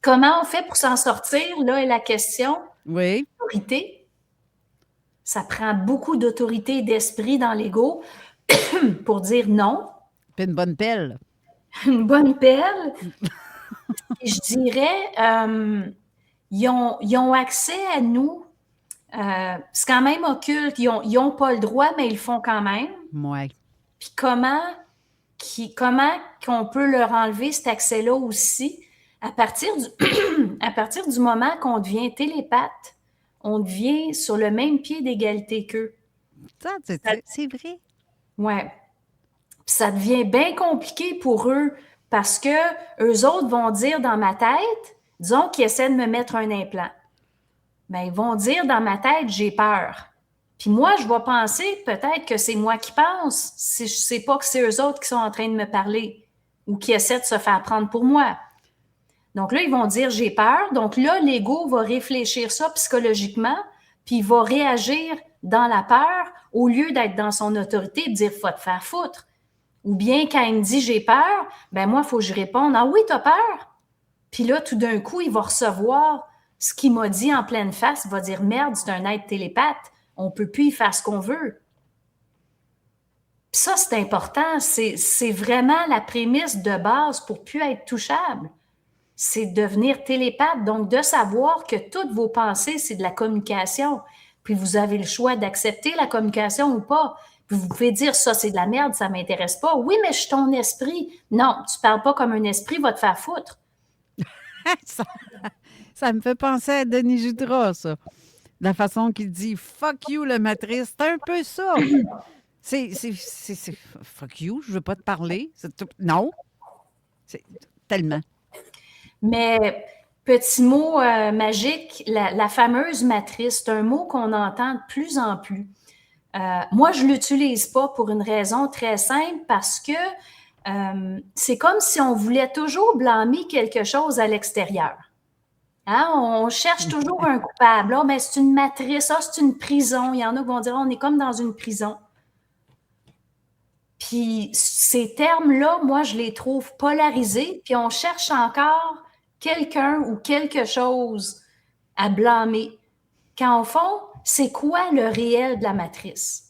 E: Comment on fait pour s'en sortir? Là est la question.
B: Oui.
E: Autorité. Ça prend beaucoup d'autorité et d'esprit dans l'ego pour dire non.
B: Puis une bonne pelle.
E: Une bonne pelle. Et je dirais, ils ont accès à nous. C'est quand même occulte. Ils n'ont pas le droit, mais ils le font quand même.
B: Oui.
E: Puis comment qu'on peut leur enlever cet accès-là aussi? À partir du moment qu'on devient télépathe, on devient sur le même pied d'égalité qu'eux.
B: Ça, c'est vrai.
E: Oui. Puis ça devient bien compliqué pour eux parce que eux autres vont dire dans ma tête, disons qu'ils essaient de me mettre un implant. ben, ils vont dire dans ma tête, j'ai peur. Puis moi, je vais penser peut-être que c'est moi qui pense, si je ne sais pas que c'est eux autres qui sont en train de me parler ou qui essaient de se faire prendre pour moi. Donc là, ils vont dire, j'ai peur. Donc là, l'ego va réfléchir ça psychologiquement, puis il va réagir dans la peur au lieu d'être dans son autorité et de dire, faut te faire foutre. Ou bien, quand il me dit, j'ai peur, ben moi, il faut que je réponde, ah oui, t'as peur? Puis là, tout d'un coup, il va recevoir ce qu'il m'a dit en pleine face. Il va dire, merde, c'est un être télépathe. On ne peut plus y faire ce qu'on veut. Puis ça, c'est important. C'est vraiment la prémisse de base pour ne plus être touchable. C'est devenir télépathe, donc de savoir que toutes vos pensées, c'est de la communication. Puis vous avez le choix d'accepter la communication ou pas. Puis vous pouvez dire, ça, c'est de la merde, ça ne m'intéresse pas. Oui, mais je suis ton esprit. Non, tu ne parles pas comme un esprit, va te faire foutre.
B: Ça me fait penser à Denis Jutras, ça. La façon qu'il dit « fuck you, le matrice », c'est un peu ça. C'est « fuck you, je veux pas te parler ». Non, c'est tellement.
E: Mais, petit mot magique, la fameuse matrice, c'est un mot qu'on entend de plus en plus. Moi, je ne l'utilise pas pour une raison très simple parce que c'est comme si on voulait toujours blâmer quelque chose à l'extérieur. Hein? On cherche toujours un coupable. Ah, ben, c'est une matrice, ah, c'est une prison. Il y en a qui vont dire on est comme dans une prison. Puis ces termes-là, moi, je les trouve polarisés, puis on cherche encore quelqu'un ou quelque chose à blâmer. Quand au fond, c'est quoi le réel de la matrice?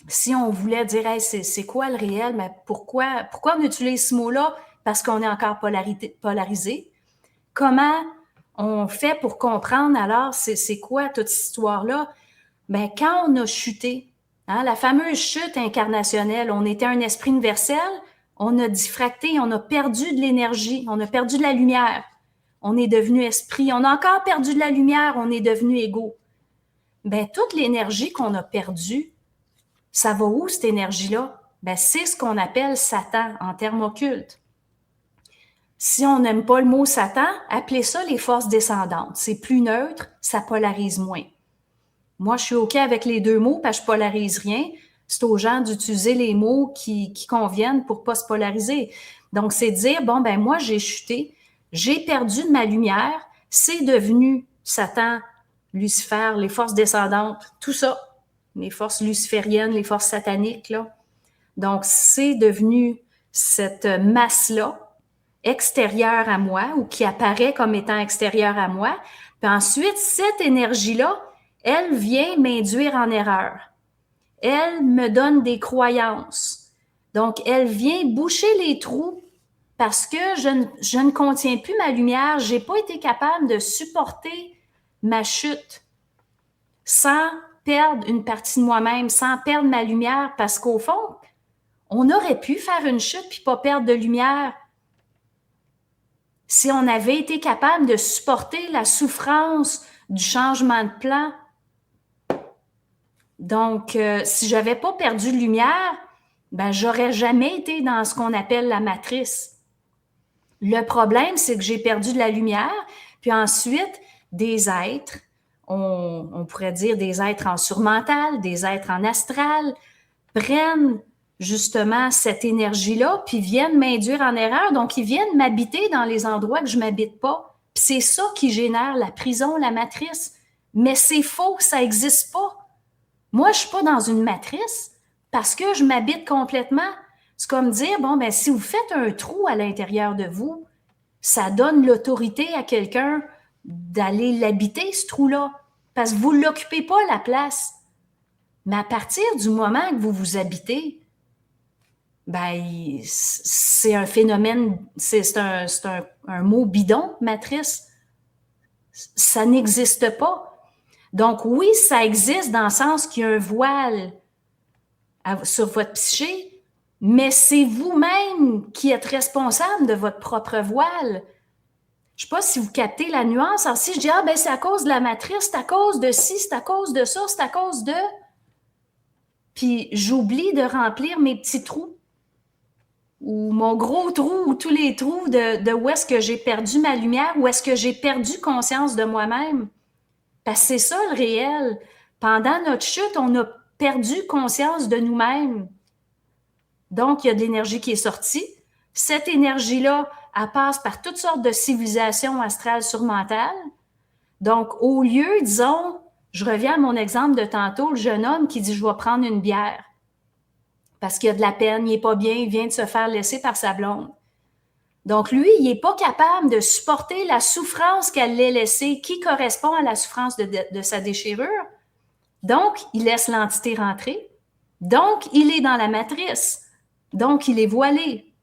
E: Si on voulait dire hey, c'est quoi le réel, mais pourquoi on utilise ce mot-là? Parce qu'on est encore polarisé. Comment on fait pour comprendre alors c'est quoi toute cette histoire-là? Bien, quand on a chuté, hein, la fameuse chute incarnationnelle, on était un esprit universel, on a diffracté, on a perdu de l'énergie, on a perdu de la lumière, on est devenu esprit, on a encore perdu de la lumière, on est devenu ego. Bien, toute l'énergie qu'on a perdue, ça va où cette énergie-là? Bien, c'est ce qu'on appelle Satan en termes occultes. Si on n'aime pas le mot Satan, appelez ça les forces descendantes. C'est plus neutre, ça polarise moins. Moi, je suis OK avec les deux mots parce que je polarise rien. C'est aux gens d'utiliser les mots qui conviennent pour pas se polariser. Donc, c'est dire, bon, ben moi, j'ai chuté, j'ai perdu de ma lumière, c'est devenu Satan, Lucifer, les forces descendantes, tout ça, les forces lucifériennes, les forces sataniques, là. Donc, c'est devenu cette masse-là, extérieure à moi ou qui apparaît comme étant extérieure à moi. Puis ensuite, cette énergie-là, elle vient m'induire en erreur. Elle me donne des croyances. Donc, elle vient boucher les trous parce que je ne contiens plus ma lumière. Je n'ai pas été capable de supporter ma chute sans perdre une partie de moi-même, sans perdre ma lumière parce qu'au fond, on aurait pu faire une chute puis pas perdre de lumière si on avait été capable de supporter la souffrance du changement de plan. Donc, si je n'avais pas perdu de lumière, ben, j'aurais jamais été dans ce qu'on appelle la matrice. Le problème, c'est que j'ai perdu de la lumière, puis ensuite, des êtres, on pourrait dire des êtres en surmental, des êtres en astral, prennent justement cette énergie-là, puis viennent m'induire en erreur. Donc, ils viennent m'habiter dans les endroits que je ne m'habite pas. Puis c'est ça qui génère la prison, la matrice. Mais c'est faux, ça n'existe pas. Moi, je ne suis pas dans une matrice parce que je m'habite complètement. C'est comme dire, bon, ben si vous faites un trou à l'intérieur de vous, ça donne l'autorité à quelqu'un d'aller l'habiter, ce trou-là, parce que vous ne l'occupez pas la place. Mais à partir du moment que vous vous habitez, ben, c'est un phénomène, c'est un mot bidon, matrice. Ça n'existe pas. Donc oui, ça existe dans le sens qu'il y a un voile sur votre psyché, mais c'est vous-même qui êtes responsable de votre propre voile. Je ne sais pas si vous captez la nuance. Alors si je dis, ah ben c'est à cause de la matrice, c'est à cause de ci, c'est à cause de ça, c'est à cause de... Puis j'oublie de remplir mes petits trous. Ou mon gros trou, ou tous les trous de où est-ce que j'ai perdu ma lumière, où est-ce que j'ai perdu conscience de moi-même. Parce que c'est ça le réel. Pendant notre chute, on a perdu conscience de nous-mêmes. Donc, il y a de l'énergie qui est sortie. Cette énergie-là, elle passe par toutes sortes de civilisations astrales surmentales. Donc, au lieu, disons, je reviens à mon exemple de tantôt, le jeune homme qui dit « je vais prendre une bière » parce qu'il a de la peine, il n'est pas bien, il vient de se faire laisser par sa blonde. Donc, lui, il n'est pas capable de supporter la souffrance qu'elle l'a laissée, qui correspond à la souffrance de sa déchirure. Donc, il laisse l'entité rentrer. Donc, il est dans la matrice. Donc, il est voilé.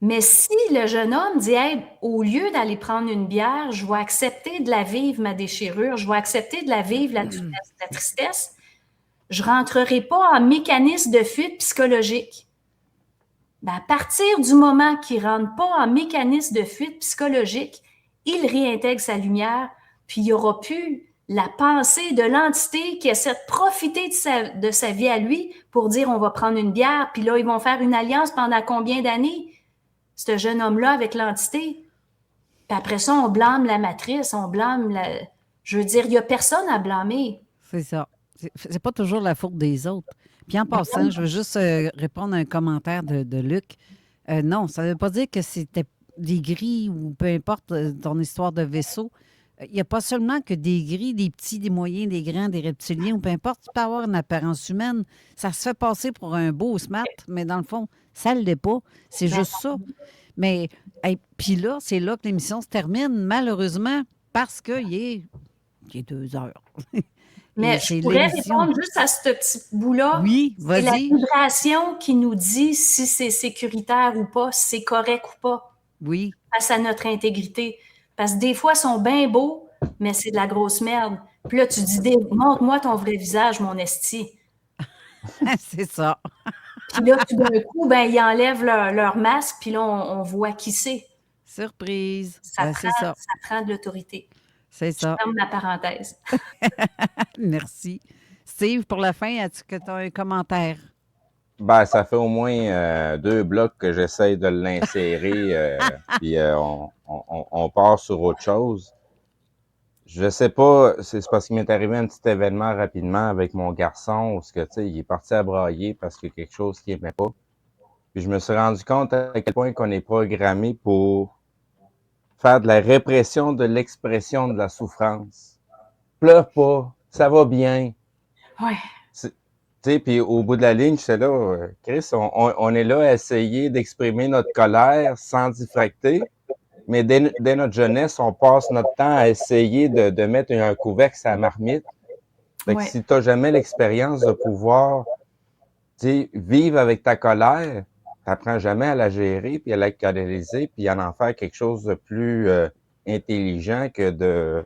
E: Mais si le jeune homme dit hey, au lieu d'aller prendre une bière, je vais accepter de la vivre, ma déchirure, je vais accepter de la vivre, la tristesse, je ne rentrerai pas en mécanisme de fuite psychologique. Ben, à partir du moment qu'il ne rentre pas en mécanisme de fuite psychologique, il réintègre sa lumière, puis il n'y aura plus la pensée de l'entité qui essaie de profiter de sa vie à lui pour dire on va prendre une bière, puis là, ils vont faire une alliance pendant combien d'années? Ce jeune homme-là avec l'entité. Puis après ça, on blâme la matrice, on blâme la... Je veux dire, il n'y a personne à blâmer.
B: C'est ça. C'est pas toujours la faute des autres. Puis en passant, je veux juste répondre à un commentaire de Luc. Non, ça ne veut pas dire que c'était des gris ou peu importe ton histoire de vaisseau. Il n'y a pas seulement que des gris, des petits, des moyens, des grands, des reptiliens ou peu importe. Tu peux avoir une apparence humaine. Ça se fait passer pour un beau smart, mais dans le fond, ça ne l'est pas. C'est juste ça. Mais puis là, c'est là que l'émission se termine, malheureusement, parce qu'il est 2 heures.
E: Mais je pourrais répondre juste à ce petit bout-là.
B: Oui, vas-y.
E: C'est la vibration qui nous dit si c'est sécuritaire ou pas, si c'est correct ou pas.
B: Oui.
E: Face à notre intégrité. Parce que des fois, ils sont bien beaux, mais c'est de la grosse merde. Puis là, tu dis, montre-moi ton vrai visage, mon esti.
B: C'est ça.
E: Puis là, tout d'un coup, ben, ils enlèvent leur masque, puis là, on voit qui c'est.
B: Surprise.
E: Ça
B: ça
E: prend de l'autorité.
B: C'est ça.
E: Je ferme la parenthèse.
B: Merci. Steve, pour la fin, as-tu que tu as un commentaire?
C: Ben, ça fait au moins 2 blocs que j'essaye de l'insérer, puis on part sur autre chose. Je sais pas, c'est parce qu'il m'est arrivé un petit événement rapidement avec mon garçon, où tu sais, il est parti à brailler parce qu'il y a quelque chose qu'il aimait pas. Puis je me suis rendu compte à quel point qu'on est programmé pour faire de la répression de l'expression de la souffrance. Pleure pas, ça va bien.
E: Ouais.
C: Tu sais, puis au bout de la ligne, j'étais là, Chris, on est là à essayer d'exprimer notre colère sans diffracter, mais dès notre jeunesse, on passe notre temps à essayer de mettre un couvercle sur la marmite. Fait que si t'as jamais l'expérience de pouvoir, tu sais, vivre avec ta colère, t'apprends jamais à la gérer, puis à la canaliser, puis à en faire quelque chose de plus intelligent que de,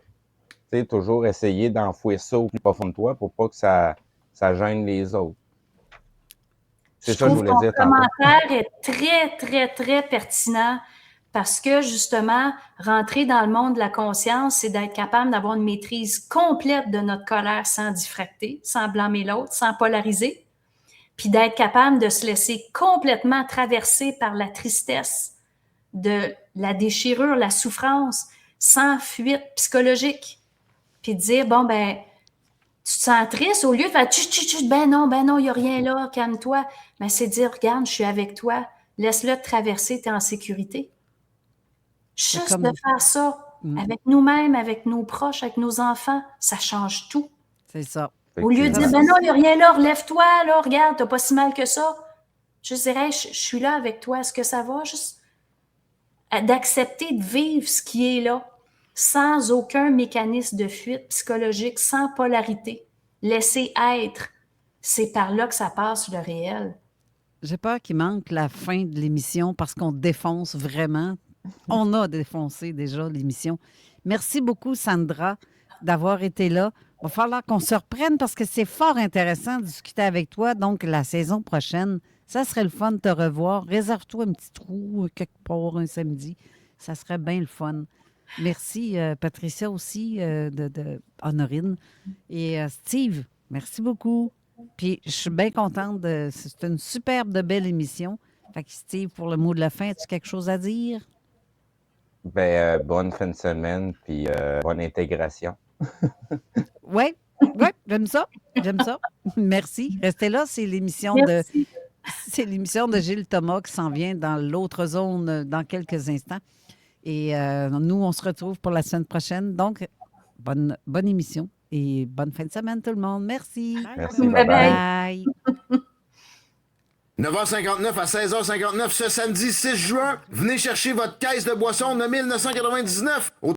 C: tu sais, toujours essayer d'enfouir ça au plus profond de toi pour pas que ça gêne les autres. C'est ça que je voulais dire tantôt.
E: Ton commentaire est très, très, très pertinent parce que, justement, rentrer dans le monde de la conscience, c'est d'être capable d'avoir une maîtrise complète de notre colère sans diffracter, sans blâmer l'autre, sans polariser, puis d'être capable de se laisser complètement traverser par la tristesse, de la déchirure, la souffrance, sans fuite psychologique, puis de dire, bon, ben, tu te sens triste, au lieu de faire ben non, il n'y a rien là, calme-toi. Ben, c'est dire, regarde, je suis avec toi, laisse-le te traverser, tu es en sécurité. Juste de faire ça avec nous-mêmes, avec nos proches, avec nos enfants, ça change tout.
B: C'est ça.
E: Au lieu de dire, ben non, il n'y a rien là, relève-toi, là, regarde, t'as pas si mal que ça. Je dirais, je suis là avec toi, est-ce que ça va? Juste d'accepter de vivre ce qui est là, sans aucun mécanisme de fuite psychologique, sans polarité. Laisser être. C'est par là que ça passe le réel.
B: J'ai peur qu'il manque la fin de l'émission parce qu'on défonce vraiment. On a défoncé déjà l'émission. Merci beaucoup, Sandra, d'avoir été là. Il va falloir qu'on se reprenne parce que c'est fort intéressant de discuter avec toi. Donc, la saison prochaine, ça serait le fun de te revoir. Réserve-toi un petit trou quelque part un samedi. Ça serait bien le fun. Merci, Patricia aussi, de Honorine. Et Steve, merci beaucoup. Puis, je suis bien contente. C'est une superbe, belle émission. Fait que Steve, pour le mot de la fin, as-tu quelque chose à dire?
C: Bonne fin de semaine, puis bonne intégration.
B: Oui, ouais, j'aime ça. J'aime ça. Merci. Restez là, c'est l'émission de.
E: Merci.
B: C'est l'émission de Gilles Thomas qui s'en vient dans l'autre zone dans quelques instants. Et nous, on se retrouve pour la semaine prochaine. Donc, bonne émission et bonne fin de semaine, tout le monde. Merci.
C: Merci,
E: Bye
C: bye-bye.
B: Bye.
F: 9h59 à 16h59 ce samedi 6 juin. Venez chercher votre caisse de boisson de 1999 au